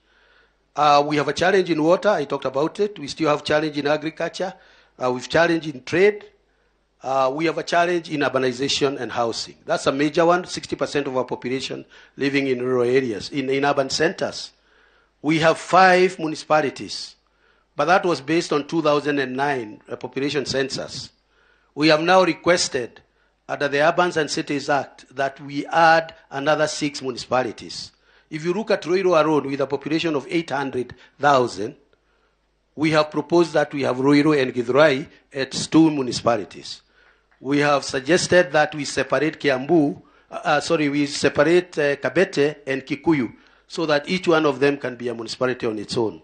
We have a challenge in water. I talked about it. We still have challenge in agriculture. We have challenge in trade. We have a challenge in urbanization and housing. That's a major one, 60% of our population living in rural areas, in urban centers. We have 5 municipalities, but that was based on 2009 population census. We have now requested under the Urbans and Cities Act that we add another 6 municipalities. If you look at Ruiru alone with a population of 800,000, we have proposed that we have Ruiru and Githurai as 2 municipalities. We have suggested that we separate Kabete and Kikuyu so that each one of them can be a municipality on its own.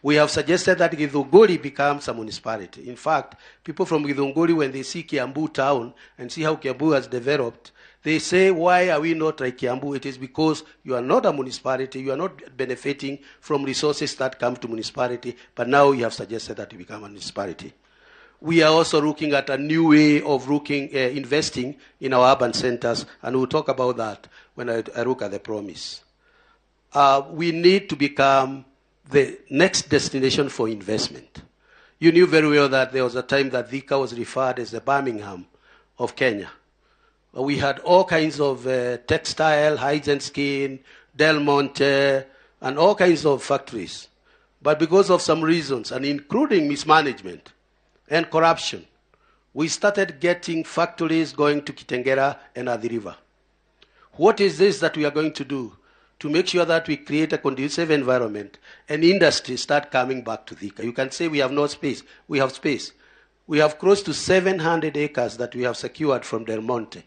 We have suggested that Githunguri becomes a municipality. In fact, people from Githunguri, when they see Kiambu town and see how Kiambu has developed, they say, why are we not like Kiambu? It is because you are not a municipality, you are not benefiting from resources that come to municipality, but now you have suggested that you become a municipality. we are also looking at a new way of investing in our urban centers, and we'll talk about that when I look at the promise. We need to become the next destination for investment. You knew very well that there was a time that Thika was referred as the Birmingham of Kenya. We had all kinds of textile, hides and skin, Del Monte, and all kinds of factories. But because of some reasons, and including mismanagement and corruption, we started getting factories going to Kitengela and Athi River. What is this that we are going to do to make sure that we create a conducive environment and industry start coming back to Thika? You can say we have no space. We have space. We have close to 700 acres that we have secured from Del Monte.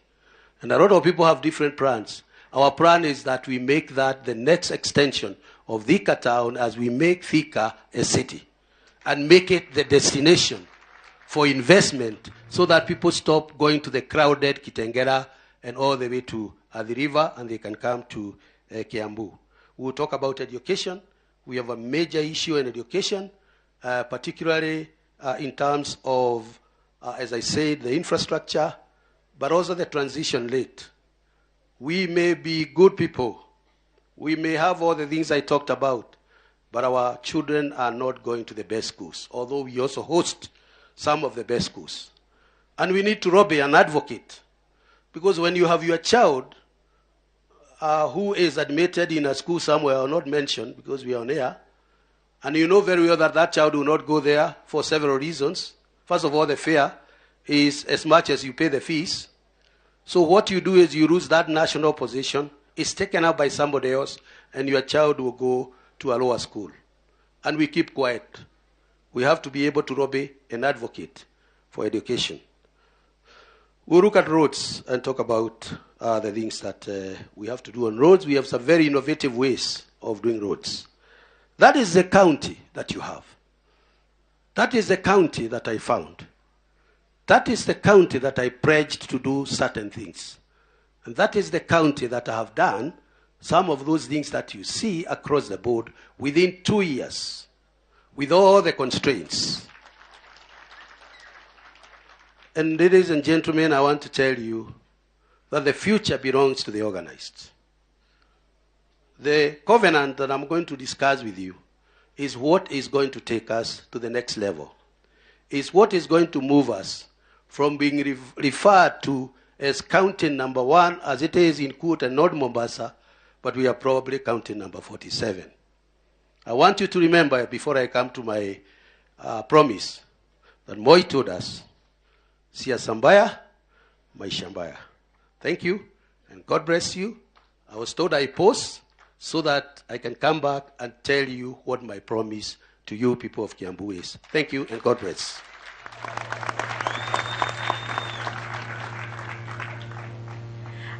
And a lot of people have different plans. Our plan is that we make that the next extension of Thika town as we make Thika a city and make it the destination for investment so that people stop going to the crowded Kitengela and all the way to Athi River and they can come to Kiambu. We'll talk about education. We have a major issue in education, particularly in terms of, as I said, the infrastructure, but also the transition rate. We may be good people. We may have all the things I talked about, but our children are not going to the best schools, although we also host some of the best schools. And we need to lobby and advocate, because when you have your child who is admitted in a school somewhere, I'll not mention because we are on air, and you know very well that that child will not go there for several reasons. First of all, the fare is as much as you pay the fees. So what you do is you lose that national position, it's taken up by somebody else, and your child will go to a lower school. And we keep quiet. We have to be able to lobby and advocate for education. We'll look at roads and talk about the things that we have to do on roads. We have some very innovative ways of doing roads. That is the county that you have. That is the county that I found. That is the county that I pledged to do certain things. And that is the county that I have done some of those things that you see across the board within 2 years, with all the constraints. And ladies and gentlemen, I want to tell you that the future belongs to the organized. The covenant that I'm going to discuss with you is what is going to take us to the next level. It's what is going to move us from being referred to as county number 1, as it is in Kut and North Mombasa, but we are probably county number 47. I want you to remember, before I come to my promise, that Moi told us, Siasa mbaya, maisha mbaya. Thank you, and God bless you. I was told I pause so that I can come back and tell you what my promise to you people of Kiambu is. Thank you, and God bless.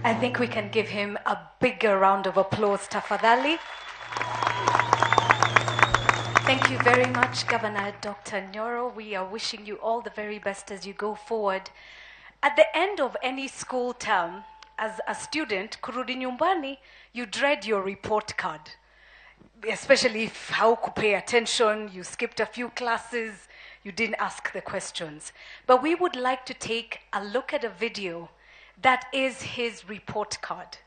I think we can give him a bigger round of applause, tafadhali. Thank you very much, Governor Dr. Nyoro. We are wishing you all the very best as you go forward. At the end of any school term, as a student, kurudi nyumbani, you dread your report card. Especially if how to pay attention, you skipped a few classes, you didn't ask the questions. But we would like to take a look at a video that is his report card.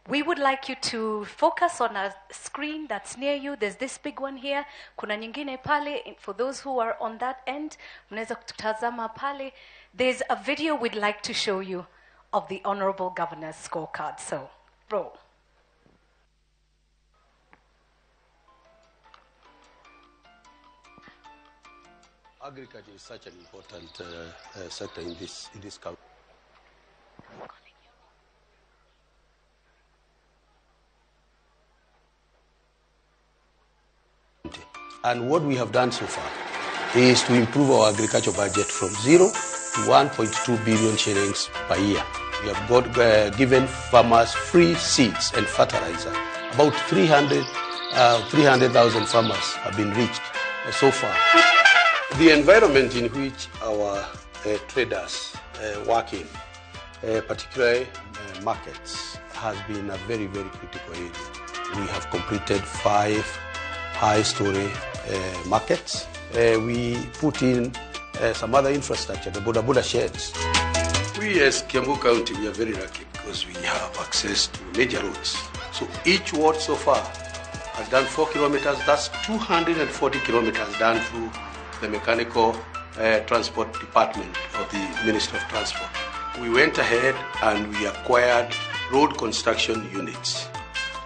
We would like you to focus on a screen that's near you. There's this big one here. Kuna nyingine pale. For those who are on that end, unaweza kutazama pale. There's a video we'd like to show you of the Honorable Governor's scorecard. So, roll. Agriculture is such an important sector in this country. And what we have done so far is to improve our agriculture budget from 0 to 1.2 billion shillings per year. We have given farmers free seeds and fertilizer. About 300,000 farmers have been reached so far. The environment in which our traders work in, particularly markets, has been a very, very critical area. We have completed 5 high-story markets. We put in some other infrastructure, the Buddha sheds. We as Kiambu County, we are very lucky because we have access to major roads. So each ward so far has done 4 kilometers. That's 240 kilometers done through the mechanical transport department of the Ministry of Transport. We went ahead and we acquired road construction units.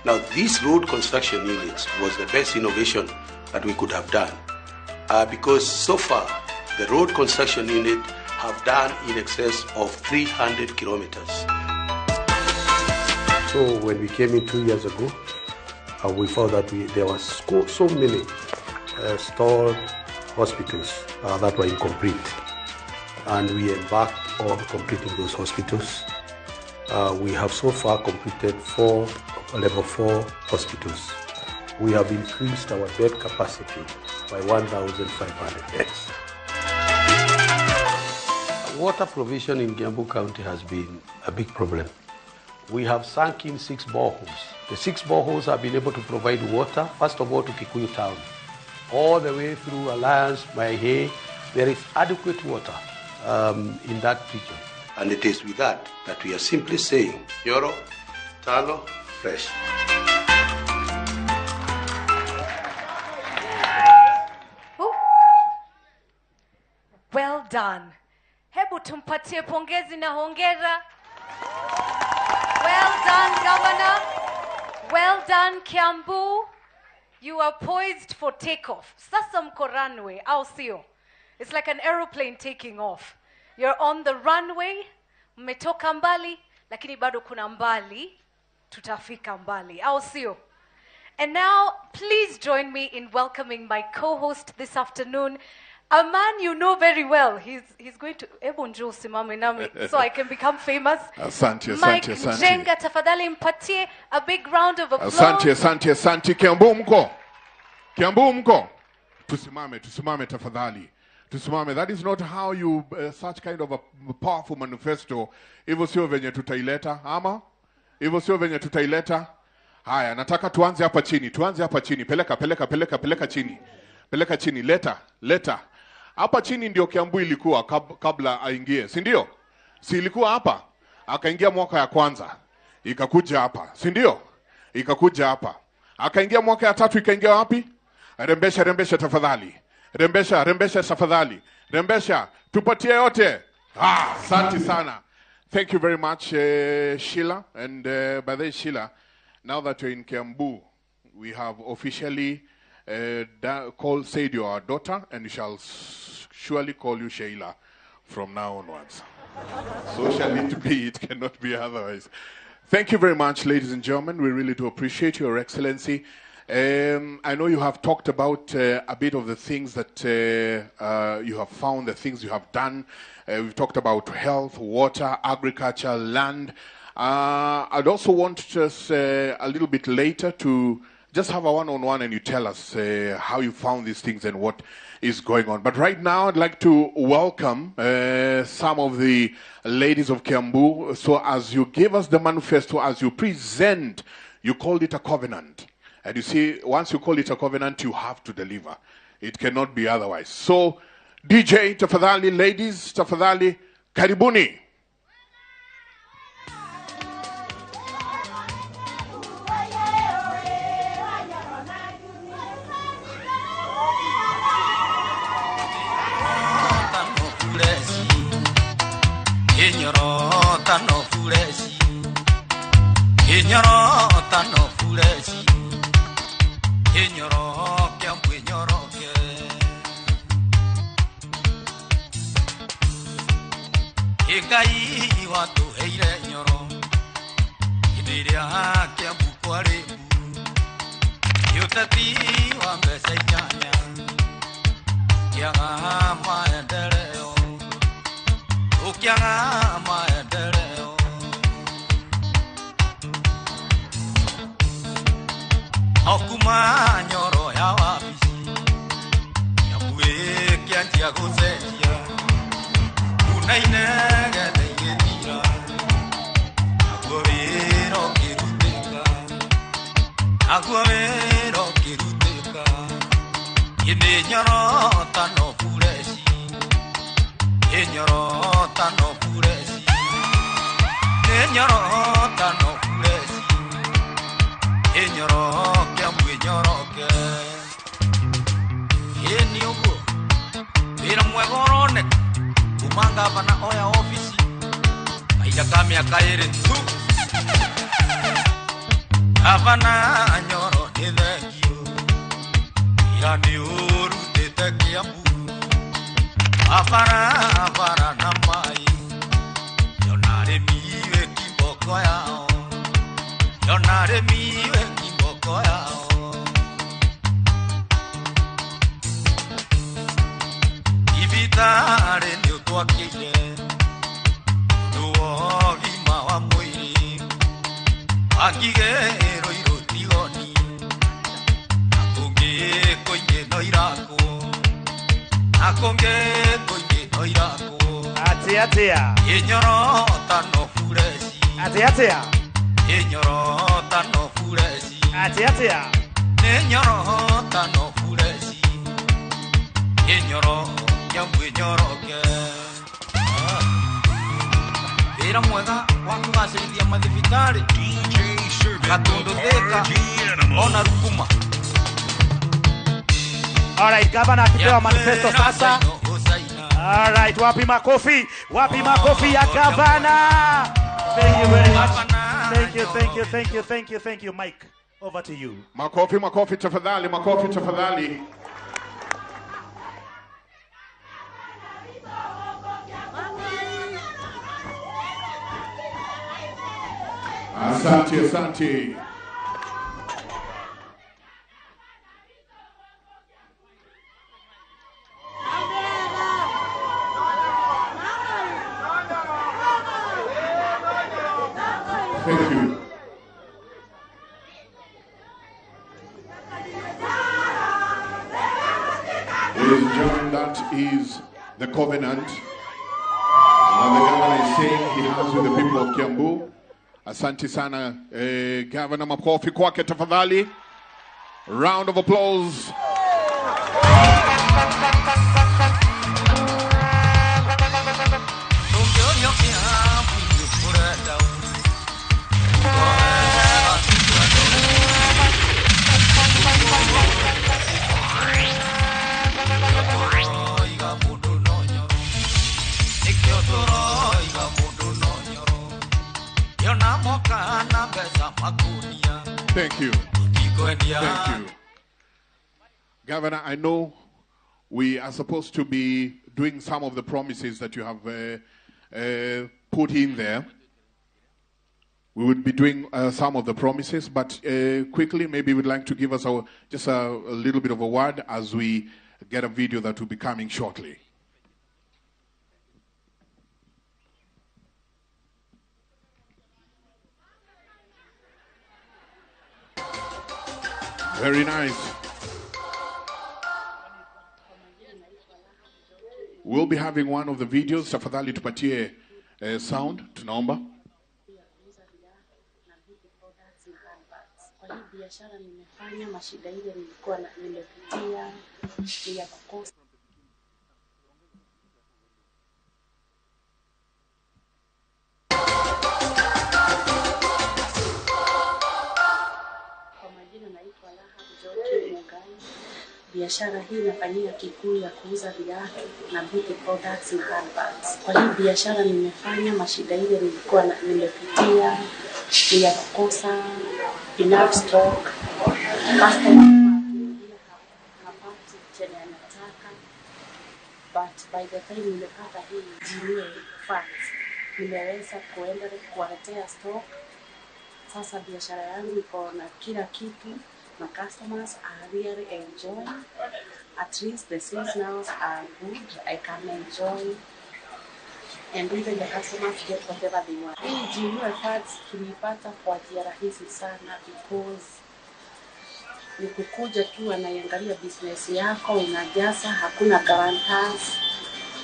Now, these road construction units was the best innovation that we could have done because so far the road construction unit have done in excess of 300 kilometers. So when we came in 2 years ago, we found that there was so many stalled hospitals that were incomplete, and we embarked on completing those hospitals. We have so far completed 4 level 4 hospitals. We have increased our bed capacity by 1,500 beds. Water provision in Kiambu County has been a big problem. We have sunk in 6 boreholes. The 6 boreholes have been able to provide water, first of all, to Kikuyu town. All the way through Alliance, Maihe, there is adequate water in that region. And it is with that we are simply saying, Nyoro, Tano, fresh. Well done. Hebu tumpatie pongezi na hongera. Well done, Governor. Well done, Kiambu. You are poised for takeoff. Sasa mko runway, au sio? It's like an aeroplane taking off. You're on the runway, mmetoka mbali, lakini bado kuna mbali, tutafika mbali, au sio? And now, please join me in welcoming my co-host this afternoon, a man you know very well. He's going to Ebonjo simame nami so I can become famous. Asante. Mike Njenga, tafadhali mpatie a big round of applause. Asante. Kiambu mko. Tusimame tafadhali. Tusimame. That is not how you such kind of a powerful manifesto. Hivyo sio venye tutaileta ama? Hivyo sio venye tutaileta. Haya, nataka tuanze hapa chini. Peleka chini. Peleka chini. Leta. Hapa chini ndio Kiambu ilikuwa kabla aingie. Si ndio? Si ilikuwa hapa? Akaingia mwaka ya kwanza. Ikakuja hapa. Si ndio? Ikakuja hapa. Akaingia mwaka ya 3 ikaingia wapi? Rembesha tafadhali. Rembesha tafadhali. Rembesha, tupatie yote. Asante sana. Thank you very much, Sheila. And by the way, Sheila, now that you're in Kiambu, we have officially said you are our daughter, and we shall surely call you Sheila from now onwards. So shall it be, it cannot be otherwise. Thank you very much, ladies and gentlemen. We really do appreciate Your Excellency. I know you have talked about a bit of the things that you have found, the things you have done. We've talked about health, water, agriculture, land. I'd also want just a little bit later to just have a one-on-one and you tell us how you found these things and what is going on. But right now, I'd like to welcome some of the ladies of Kiambu. So as you give us the manifesto, as you present, you called it a covenant. And you see, once you call it a covenant, you have to deliver. It cannot be otherwise. So, DJ, tafadhali, ladies, tafadhali, karibuni. Inooro, Kiambu, Inooro, Ikai watu heire Inooro, Idiria Kiambu kware, Yutati wa mbesa inyanya, Kianga maendeleo, Ukianga maendeleo. Okuma Nyoro ya wabisi Yabuwe kiantia gozetia Unainege tegetira Aguavero kiruteka Yine Nyoro tano fureshi Ngabana oya ofisi kaida kamya kaire tu Ngabana Nyoro ni thengio ira ni uru tete Kiambu afara na mai yonare miwe kiboko yao yonare miwe kiboko yao ibitare ni utwakile duo gima wa mwiri akigero irotigoni akonge koine no irako akonge koine no irako Atia. Inyoro tano fureshi Atia. Inyoro tano fureshi Atia. Inyoro tano fureshi Inyoro Kiambu inyoroke Ira mwega wakugacĩrithia mathibitarĩ Gatundu Thika ona Rukuma All right, Governor akipewa manifesto sasa. All right, wapi makofi ya Governor. Thank you very much. Thank you. Mike, over to you. Makofi tafadhali. Asante. Thank you. Ladies and gentlemen, that is the covenant that the governor is saying he has with the people of Kiambu. Asante sana, Governor, makofi kwake tafadhali. Round of applause. Thank you. Governor, I know we are supposed to be doing some of the promises that you have put in there. We would be doing some of the promises, but quickly, maybe you'd like to give us just a little bit of a word as we get a video that will be coming shortly. Very nice. We'll be having one of the videos. Tafadhali tupatie sound, tunaomba. Kwa hii biashara nimefanya mashida ile nilikuwa nimepitia ya kukosa. Kwa majina naitwa biashara hii inafanyia Kikuyu ya kuuza viatu na beauty products na handbags. Kwa hii biashara nimefanya mashida ile nilikuwa nimepitia ya kukosa enough stock. Hapati chenye anataka. But by the time nimepata hii genuine funds, nimeweza kuwaletea stock. Sasa biashara yangu iko na kila kitu. My customers are really enjoying. At least the sales now are good. I can enjoy. And even the customers get whatever they want. Hii genuine funds tulipata kwa njia rahisi sana because ni kukuja tu anaiangalia business yako unajaza, hakuna guarantors.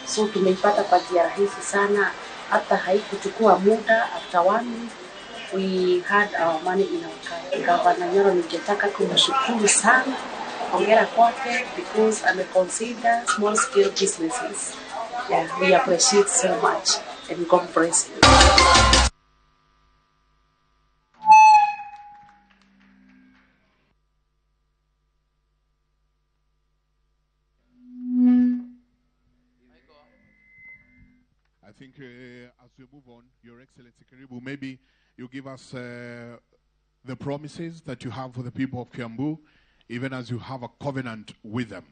So tumeipata kwa njia rahisi sana, hata haikuchukua muda. After 1 week we had our money in our account. Ngabana Nyoro ningetaka kumshukuru sana, hongera kwake because ameconsider small scale businesses. Yeah, we appreciate so much and God bless you. I think as we move on, Your Excellency Karibu, maybe you give us the promises that you have for the people of Kiambu, even as you have a covenant with them.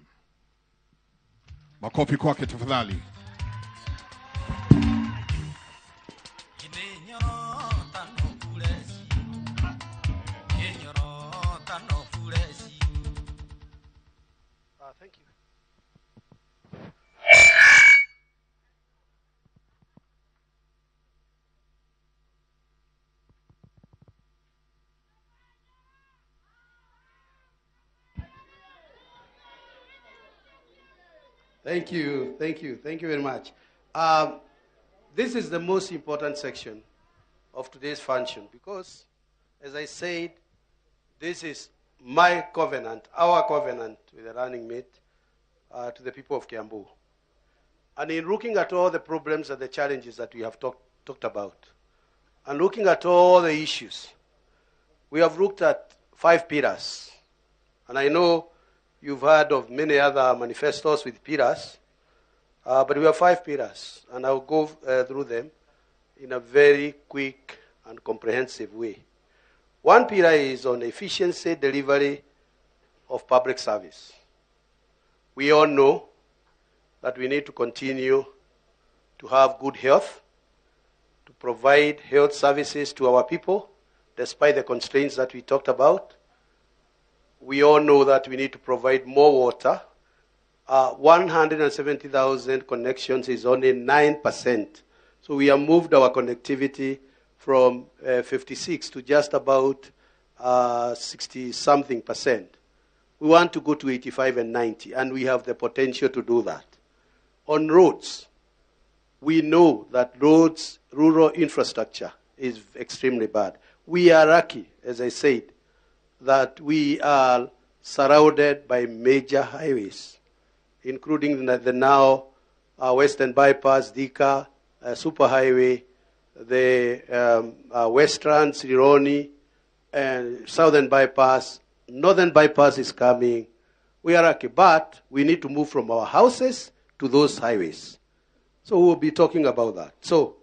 Makofi kwake tafadhali. Thank you. Thank you, thank you, thank you very much. This is the most important section of today's function because, as I said, this is my covenant, our covenant with the running mate to the people of Kiambu. And in looking at all the problems and the challenges that we have talked about, and looking at all the issues, we have looked at 5 pillars. And I know you've heard of many other manifestos with pillars, but we have 5 pillars, and I'll go through them in a very quick and comprehensive way. One pillar is on efficiency delivery of public service. We all know that we need to continue to have good health, to provide health services to our people, despite the constraints that we talked about. We all know that we need to provide more water. 170,000 connections is only 9%. So we have moved our connectivity from 56 to just about 60-something percent. We want to go to 85 and 90, and we have the potential to do that. On roads, we know that roads, rural infrastructure is extremely bad. We are lucky, as I said, that we are surrounded by major highways, including the now Western Bypass, Dika, Superhighway, the Western, Sironi, and Southern Bypass. Northern Bypass is coming. We are lucky, but we need to move from our houses to those highways. So we'll be talking about that. So,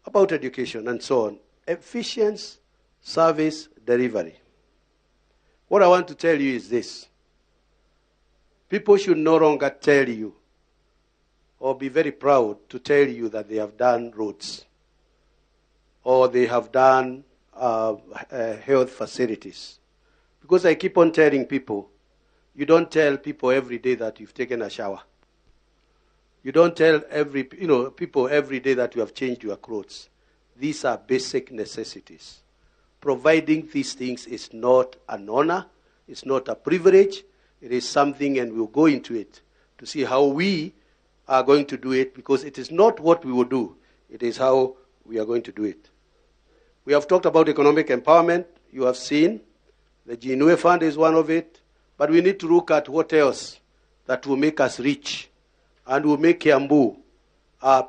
about education and so on. Efficient service delivery. What I want to tell you is this. People should no longer tell you or be very proud to tell you that they have done roads or they have done health facilities. Because I keep on telling people, you don't tell people every day that you've taken a shower. You don't tell people every day that you have changed your clothes. These are basic necessities. Providing these things is not an honor, it's not a privilege, it is something, and we'll go into it to see how we are going to do it, because it is not what we will do, it is how we are going to do it. We have talked about economic empowerment. You have seen the Inooro Fund is one of it, but we need to look at what else that will make us rich and will make Kiambu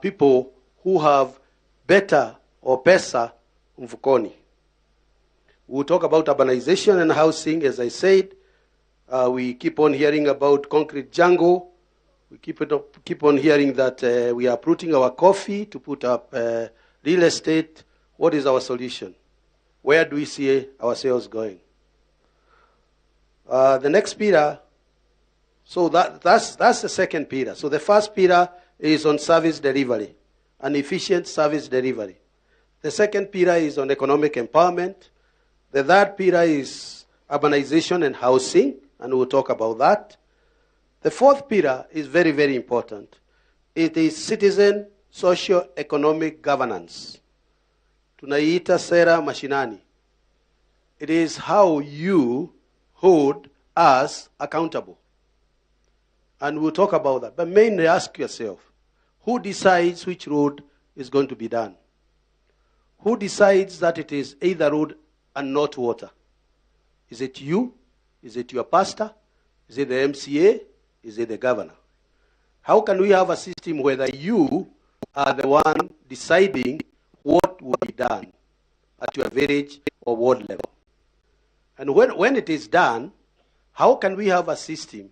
people who have better or pesa mfukoni. We'll talk about urbanization and housing. As I said, we keep on hearing about concrete jungle. We keep on hearing that we are uprooting our coffee to put up real estate. What is our solution? Where do we see ourselves going? The next pillar, so that's the second pillar. So the first pillar is on service delivery, an efficient service delivery. The second pillar is on economic empowerment. The third pillar is urbanization and housing, and we'll talk about that. The fourth pillar is very, very important. It is citizen socio-economic governance. Tunaiita sera mashinani. It is how you hold us accountable. And we'll talk about that. But mainly ask yourself, who decides which road is going to be done? Who decides that it is either road and not water? Is it you? Is it your pastor? Is it the MCA? Is it the governor? How can we have a system where you are the one deciding what will be done at your village or ward level? And when it is done, how can we have a system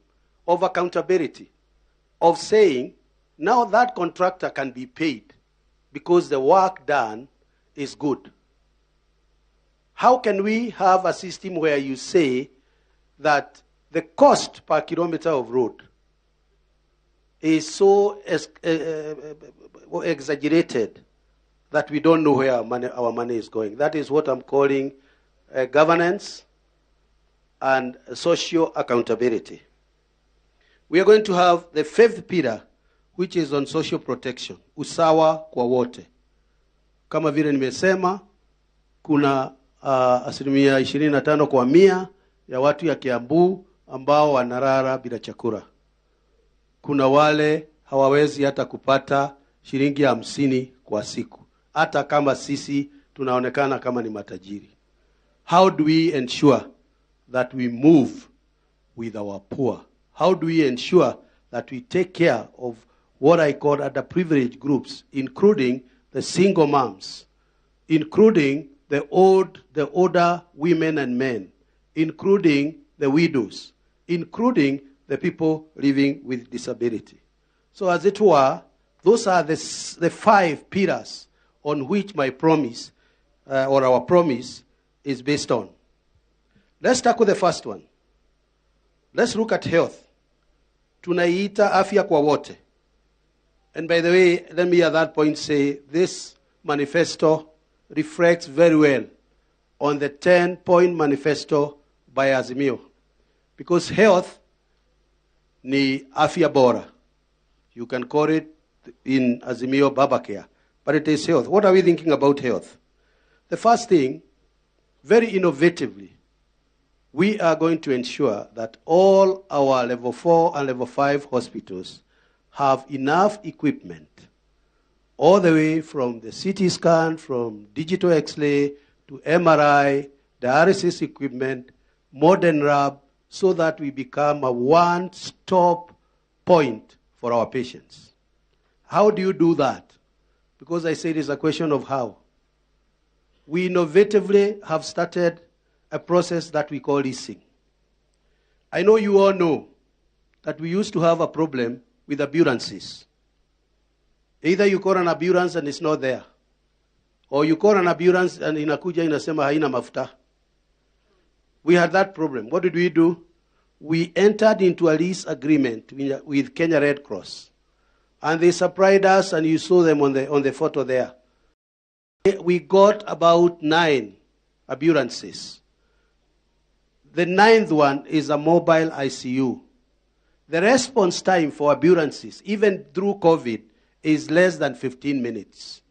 of accountability, of saying Now that contractor can be paid because the work done is good. How can we have a system where you say that the cost per kilometer of road is so exaggerated that we don't know where our money is going? That is what I'm calling governance and social accountability. We are going to have the fifth pillar, which is on social protection, usawa kwa wote. Kama vile nimesema, kuna asilimia 25 kwa 100 ya watu ya Kiambu ambao wanarara bila chakula. Kuna wale hawawezi hata kupata shilingi 50 kwa siku, hata kama sisi tunaonekana kama ni matajiri. How do we ensure that we move with our poor? How do we ensure that we take care of what I call underprivileged groups, including the single moms, including the older women and men, including the widows, including the people living with disability? So as it were, those are the 5 pillars on which my promise, or our promise, is based on. Let's start with the first one. Let's look at health. Tunaiita afya kwa wote. And by the way, let me at that point say this manifesto reflects very well on the 10-point manifesto by Azimio. Because health ni afya bora. You can call it in Azimio Babacare, but it is health. What are we thinking about health? The first thing, very innovatively, we are going to ensure that all our level 4 and level 5 hospitals have enough equipment, all the way from the CT scan, from digital X-ray to MRI, dialysis equipment, modern lab, so that we become a one-stop point for our patients. How do you do that? Because I say it is a question of how. We innovatively have started a process that we call leasing. I know you all know that we used to have a problem with ambulances. Either you call an ambulance and it's not there, or you call an ambulance and inakuja inasema haina mafuta. We had that problem. What did we do? We entered into a lease agreement with Kenya Red Cross. And they surprised us, and you saw them on the photo there. We got about 9 ambulances. The 9th one is a mobile ICU. The response time for ambulances, even through COVID, is less than 15 minutes.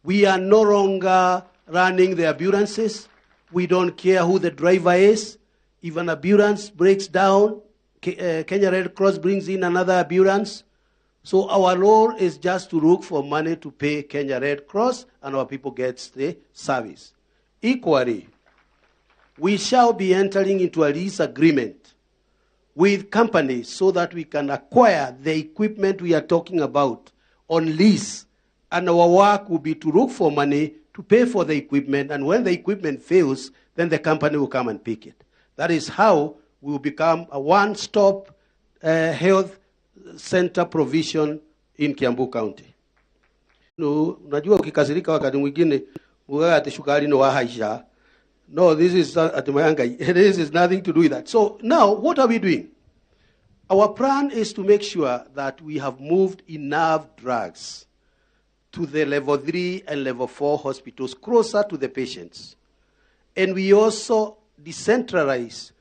We are no longer running the ambulances. We don't care who the driver is. If an ambulance breaks down, Kenya Red Cross brings in another ambulance. So our role is just to look for money to pay Kenya Red Cross, and our people get the service. Equally, we shall be entering into a lease agreement with companies so that we can acquire the equipment we are talking about on lease. And our work will be to look for money to pay for the equipment. And when the equipment fails, then the company will come and pick it. That is how we will become a one-stop health center provision in Kiambu County. No, unajua ukikasirika wakati mwingine uwe ati shukari no wahaisha. No, this is this is nothing to do with that. So now, what are we doing? Our plan is to make sure that we have moved enough drugs to the level 3 and level 4 hospitals closer to the patients. And we also decentralize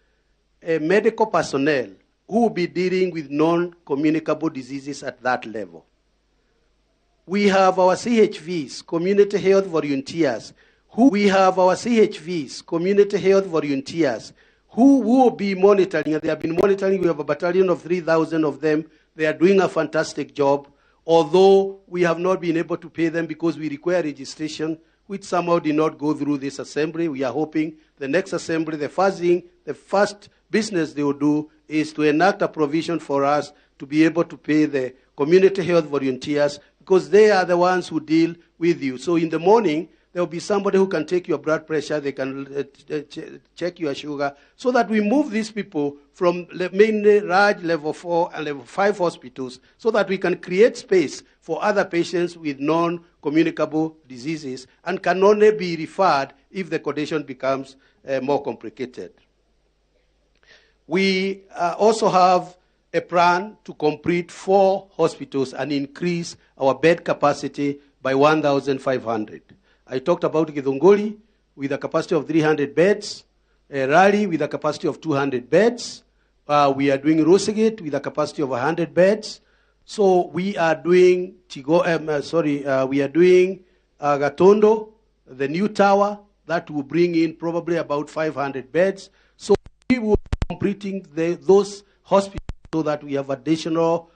medical personnel who will be dealing with non-communicable diseases at that level. We have our CHVs, community health volunteers, who will be monitoring. They have been monitoring. We have a battalion of 3,000 of them. They are doing a fantastic job, although we have not been able to pay them because we require registration, which somehow did not go through this assembly. We are hoping the next assembly, the first business they will do is to enact a provision for us to be able to pay the community health volunteers, because they are the ones who deal with you. So in the morning, there will be somebody who can take your blood pressure, they can check your sugar, so that we move these people from mainly large level 4 and level 5 hospitals, so that we can create space for other patients with non-communicable diseases and can only be referred if the condition becomes more complicated. We also have a plan to complete 4 hospitals and increase our bed capacity by 1,500. I talked about Githunguri with a capacity of 300 beds, Raleigh with a capacity of 200 beds. We are doing Rosegate with a capacity of 100 beds. So we are doing Gatondo, the new tower, that will bring in probably about 500 beds. So we will be completing those hospitals so that we have additional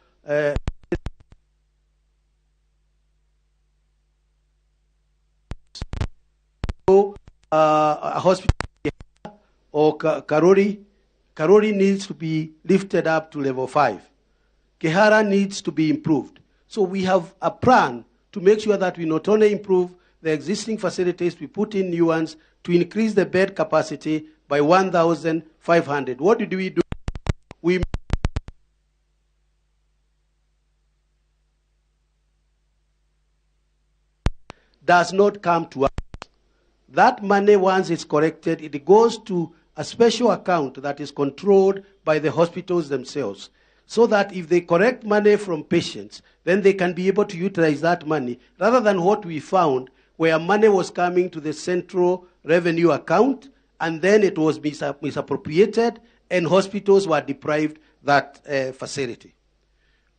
a hospital or Karori needs to be lifted up to level 5. Kehara needs to be improved. So we have a plan to make sure that we not only improve the existing facilities, we put in new ones to increase the bed capacity by 1,500. What did we do? We does not come to us. That money, once it's collected, it goes to a special account that is controlled by the hospitals themselves, so that if they collect money from patients, then they can be able to utilize that money, rather than what we found, where money was coming to the central revenue account, and then it was misappropriated, and hospitals were deprived that facility.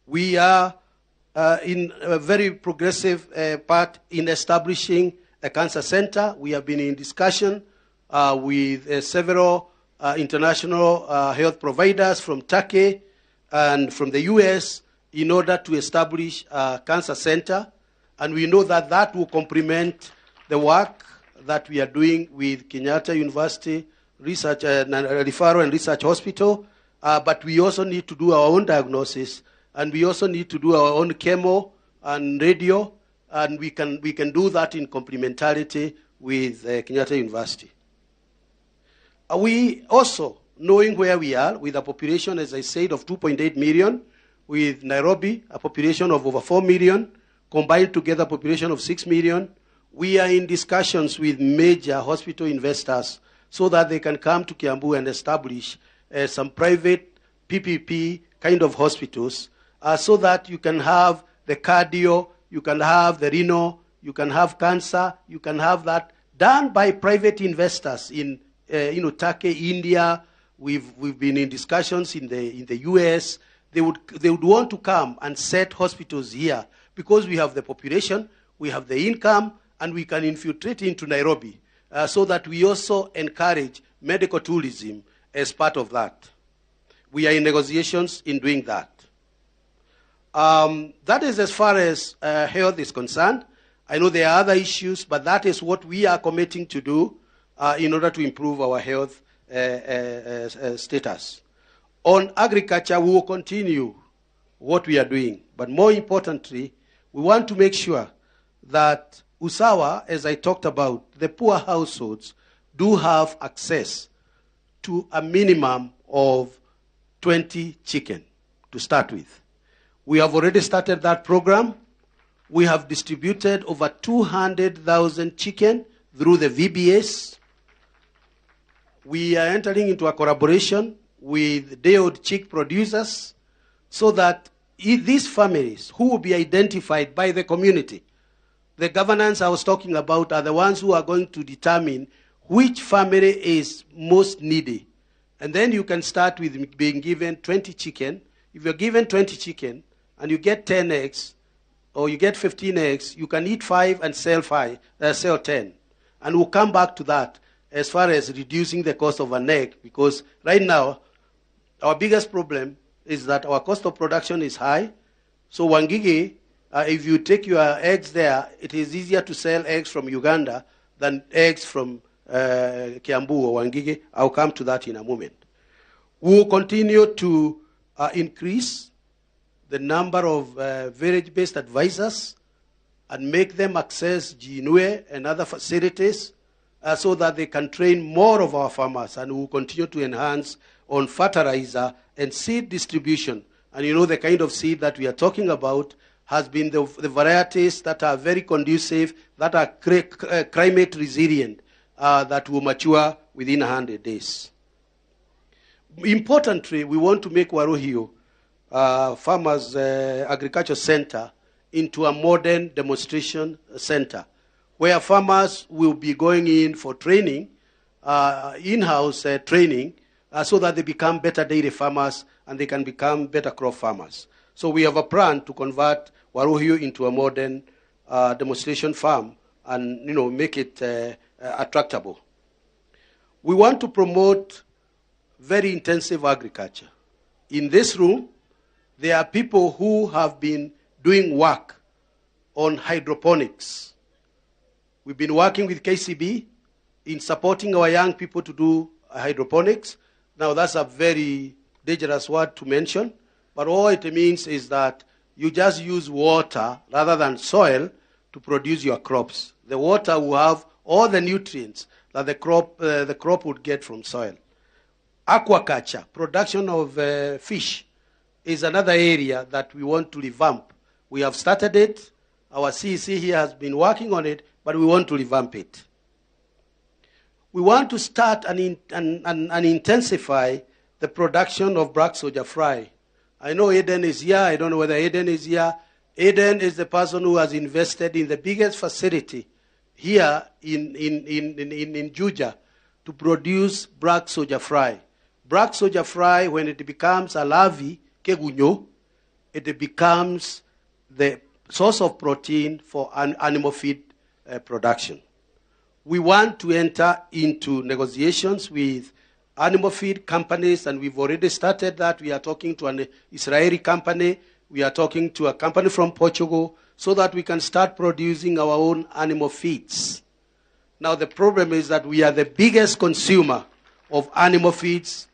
We are in a very progressive part in establishing a cancer center. We have been in discussion with several international health providers from Turkey and from the US in order to establish a cancer center. And we know that that will complement the work that we are doing with Kenyatta University Research Referral and Research Hospital. But we also need to do our own diagnosis, and we also need to do our own chemo and radio, and we can do that in complementarity with Kenyatta University. We also, knowing where we are, with a population, as I said, of 2.8 million, with Nairobi, a population of over 4 million, combined together a population of 6 million, we are in discussions with major hospital investors so that they can come to Kiambu and establish some private PPP kind of hospitals, so that you can have the cardio, you can have the renal, you can have cancer, you can have that done by private investors in Turkey, India. We've been in discussions in the US. They would want to come and set hospitals here because we have the population, we have the income, and we can infiltrate into Nairobi, so that we also encourage medical tourism as part of that. We are in negotiations in doing that. That is as far as health is concerned. I know there are other issues, but that is what we are committing to do in order to improve our health status. On agriculture, we will continue what we are doing. But more importantly, we want to make sure that Usawa, as I talked about, the poor households do have access to a minimum of 20 chicken to start with. We have already started that program. We have distributed over 200,000 chicken through the VBS. We are entering into a collaboration with day-old chick producers so that these families who will be identified by the community, the governance I was talking about are the ones who are going to determine which family is most needy. And then you can start with being given 20 chicken. If you're given 20 chicken and you get 10 eggs, or you get 15 eggs, you can eat 5 and sell 10. And we'll come back to that as far as reducing the cost of an egg, because right now, our biggest problem is that our cost of production is high. So Wangigi, if you take your eggs there, it is easier to sell eggs from Uganda than eggs from Kiambu or Wangigi. I'll come to that in a moment. We will continue to increase the number of village-based advisors and make them access Jinue and other facilities so that they can train more of our farmers, and we will continue to enhance on fertilizer and seed distribution. And you know the kind of seed that we are talking about has been the varieties that are very conducive, that are climate resilient, that will mature within 100 days. Importantly, we want to make Waruhio Farmers Agriculture Center into a modern demonstration center, where farmers will be going in for training, in-house training, so that they become better dairy farmers and they can become better crop farmers. So we have a plan to convert Waruhio into a modern demonstration farm and make it attractable. We want to promote very intensive agriculture. In this room, there are people who have been doing work on hydroponics. We've been working with KCB in supporting our young people to do hydroponics. Now, that's a very dangerous word to mention, but all it means is that you just use water rather than soil to produce your crops. The water will have all the nutrients that the crop would get from soil. Aquaculture, production of fish, is another area that we want to revamp. We have started it. Our CEC here has been working on it, but we want to revamp it. We want to start and intensify the production of black soldier fry. I know Eden is here. I don't know whether Eden is here. Eden is the person who has invested in the biggest facility here in Juja to produce black soldier fry. Black soldier fry, when it becomes a larvae, kegunyo, it becomes the source of protein for animal feed production. We want to enter into negotiations with animal feed companies, and we've already started that. We are talking to an Israeli company. We are talking to a company from Portugal so that we can start producing our own animal feeds. Now, the problem is that we are the biggest consumer of animal feeds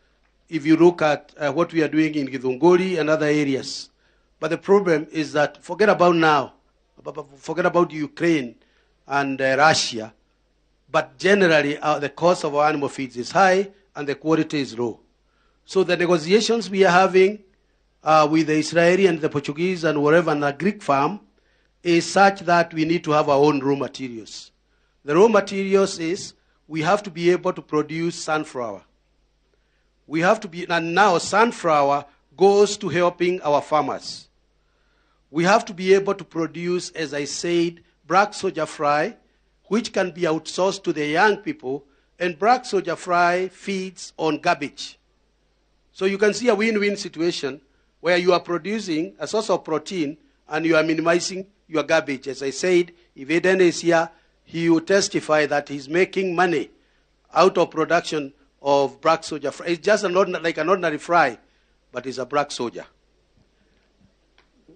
if you look at what we are doing in Githunguri and other areas. But the problem is that, forget about now, forget about Ukraine and Russia, but generally the cost of our animal feeds is high and the quality is low. So the negotiations we are having with the Israeli and the Portuguese and wherever in a Greek farm is such that we need to have our own raw materials. The raw materials is we have to be able to produce sunflower. We have to be, and now sunflower goes to helping our farmers. We have to be able to produce, as I said, black soldier fry, which can be outsourced to the young people, and black soldier fry feeds on garbage. So you can see a win-win situation where you are producing a source of protein and you are minimizing your garbage. As I said, if Eden is here, he will testify that he's making money out of production of black soldier fry. It's just like an ordinary fry, but it's a black soldier.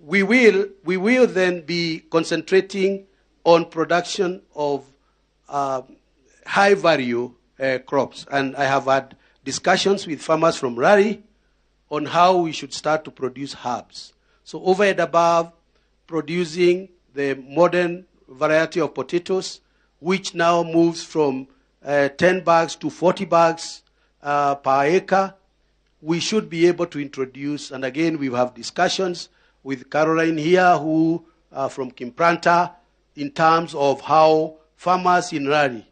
We will then be concentrating on production of high value crops. And I have had discussions with farmers from Rari on how we should start to produce herbs. So over and above producing the modern variety of potatoes, which now moves from 10 bags to 40 bags per acre, we should be able to introduce, and again we have discussions with Caroline here, who from Kimpranta, in terms of how farmers in Rari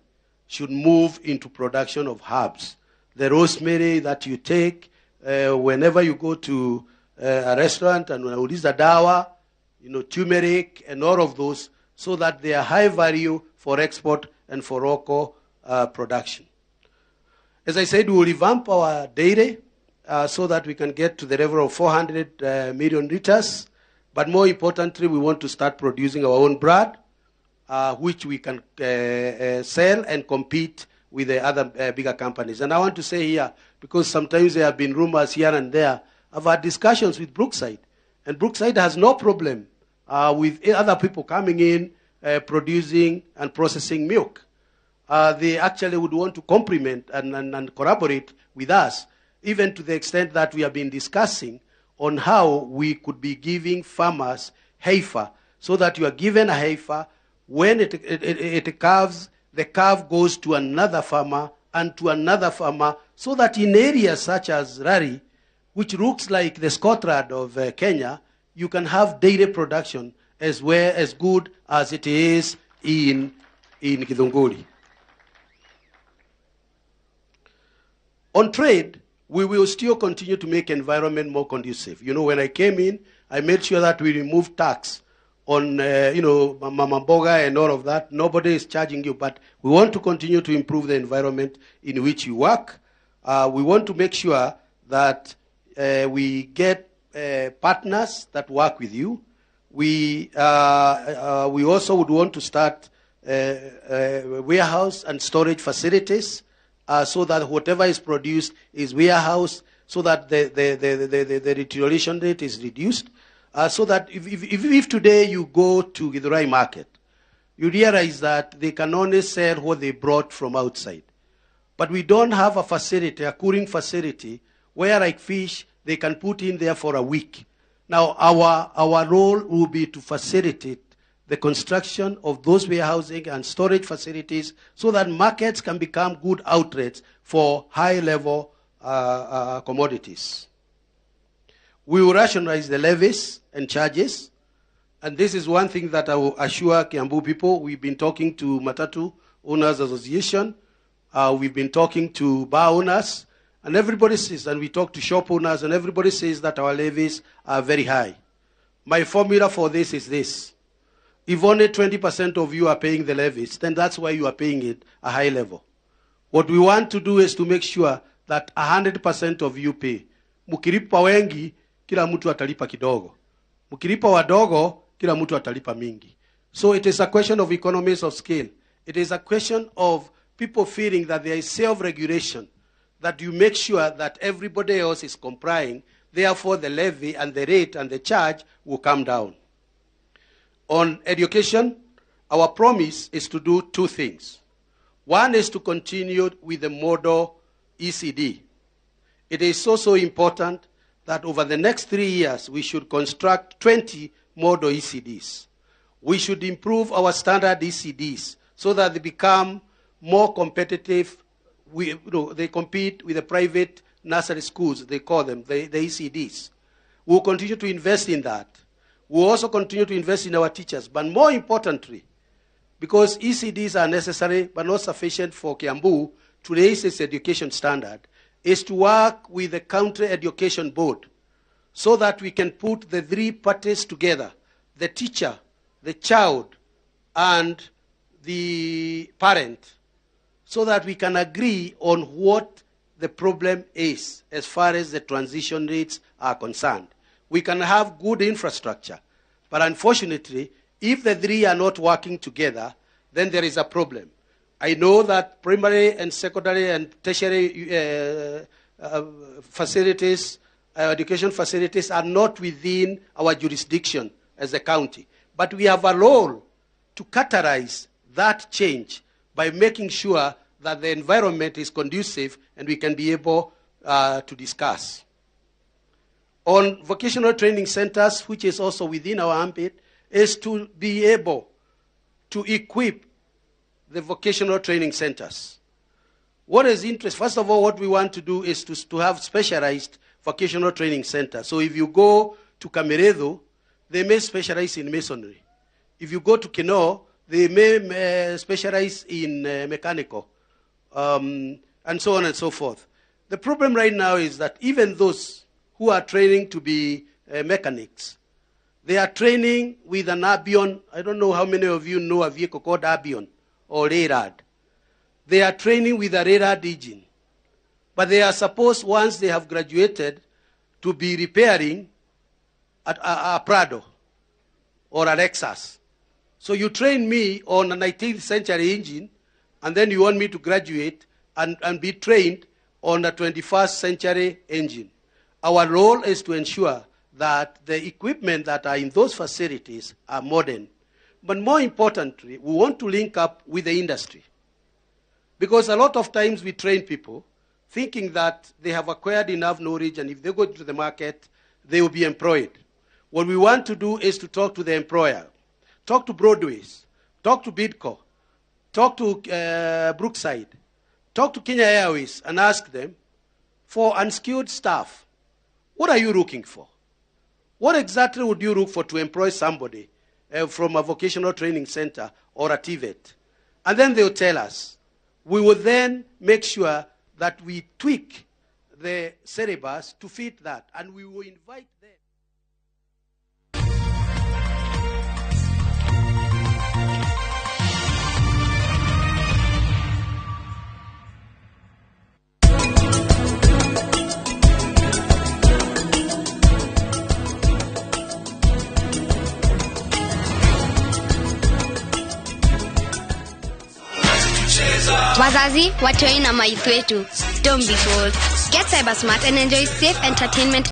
should move into production of herbs. The rosemary that you take whenever you go to a restaurant and unauliza dawa, turmeric and all of those, so that they are high value for export and for local production. As I said, we will revamp our dairy so that we can get to the level of 400 million liters. But more importantly, we want to start producing our own bread, which we can sell and compete with the other bigger companies. And I want to say here, because sometimes there have been rumors here and there, I've had discussions with Brookside. And Brookside has no problem with other people coming in, producing and processing milk. They actually would want to complement and collaborate with us, even to the extent that we have been discussing on how we could be giving farmers heifer so that you are given a heifer. When it calves, the calf goes to another farmer and to another farmer, so that in areas such as Rari, which looks like the Scotland of Kenya, you can have dairy production as good as it is in Githunguri. On trade, we will still continue to make environment more conducive. You know, when I came in, I made sure that we removed tax on, mama mboga and all of that. Nobody is charging you, but we want to continue to improve the environment in which you work. We want to make sure that we get partners that work with you. We also would want to start warehouse and storage facilities, so that whatever is produced is warehoused, so that the deterioration rate is reduced. So that if today you go to Githurai market, you realize that they can only sell what they brought from outside. But we don't have a facility, a cooling facility, where like fish, they can put in there for a week. Now, our role will be to facilitate the construction of those warehousing and storage facilities, so that markets can become good outlets for high-level commodities. We will rationalize the levies and charges. And this is one thing that I will assure Kiambu people. We've been talking to Matatu Owners Association. We've been talking to bar owners. And everybody says, and we talk to shop owners, and everybody says that our levies are very high. My formula for this is this. If only 20% of you are paying the levies, then that's why you are paying it a high level. What we want to do is to make sure that 100% of you pay. Mukilipa wengi, kila mtu atalipa kidogo. Mukilipa wadogo, kila mtu atalipa mingi. So it is a question of economies of scale. It is a question of people feeling that there is self-regulation, that you make sure that everybody else is complying, therefore the levy and the rate and the charge will come down. On education, our promise is to do two things. One is to continue with the model ECD. It is so important that over the next 3 years, we should construct 20 model ECDs. We should improve our standard ECDs so that they become more competitive. They compete with the private nursery schools, they call them, the ECDs. We'll continue to invest in that. We'll also continue to invest in our teachers. But more importantly, because ECDs are necessary but not sufficient for Kiambu to raise its education standard, is to work with the County Education Board so that we can put the three parties together, the teacher, the child, and the parent, so that we can agree on what the problem is as far as the transition rates are concerned. We can have good infrastructure, but unfortunately, if the three are not working together, then there is a problem. I know that primary and secondary and tertiary facilities, education facilities are not within our jurisdiction as a county, but we have a role to catalyze that change by making sure that the environment is conducive and we can be able to discuss. On vocational training centers, which is also within our ambit, is to be able to equip the vocational training centers. What is interesting, first of all, what we want to do is to have specialized vocational training centers. So if you go to Kameredo, they may specialize in masonry. If you go to Kino, they may specialize in mechanical, and so on and so forth. The problem right now is that even those who are training to be mechanics, they are training with an Abion. I don't know how many of you know a vehicle called Abion or Rayrad. They are training with a Rayrad engine. But they are supposed, once they have graduated, to be repairing a Prado or a Lexus. So you train me on a 19th century engine, and then you want me to graduate and be trained on a 21st century engine. Our role is to ensure that the equipment that are in those facilities are modern. But more importantly, we want to link up with the industry. Because a lot of times we train people thinking that they have acquired enough knowledge and if they go to the market, they will be employed. What we want to do is to talk to the employer. talk to Broadways, talk to Bidco, talk to Brookside, talk to Kenya Airways and ask them for unskilled staff. What are you looking for? What exactly would you look for to employ somebody from a vocational training center or a TVET? And then they'll tell us. We will then make sure that we tweak the syllabus to fit that, and we will invite them. Wazazi, watoi na maithu wetu. Don't be fooled. Get cyber smart and enjoy safe entertainment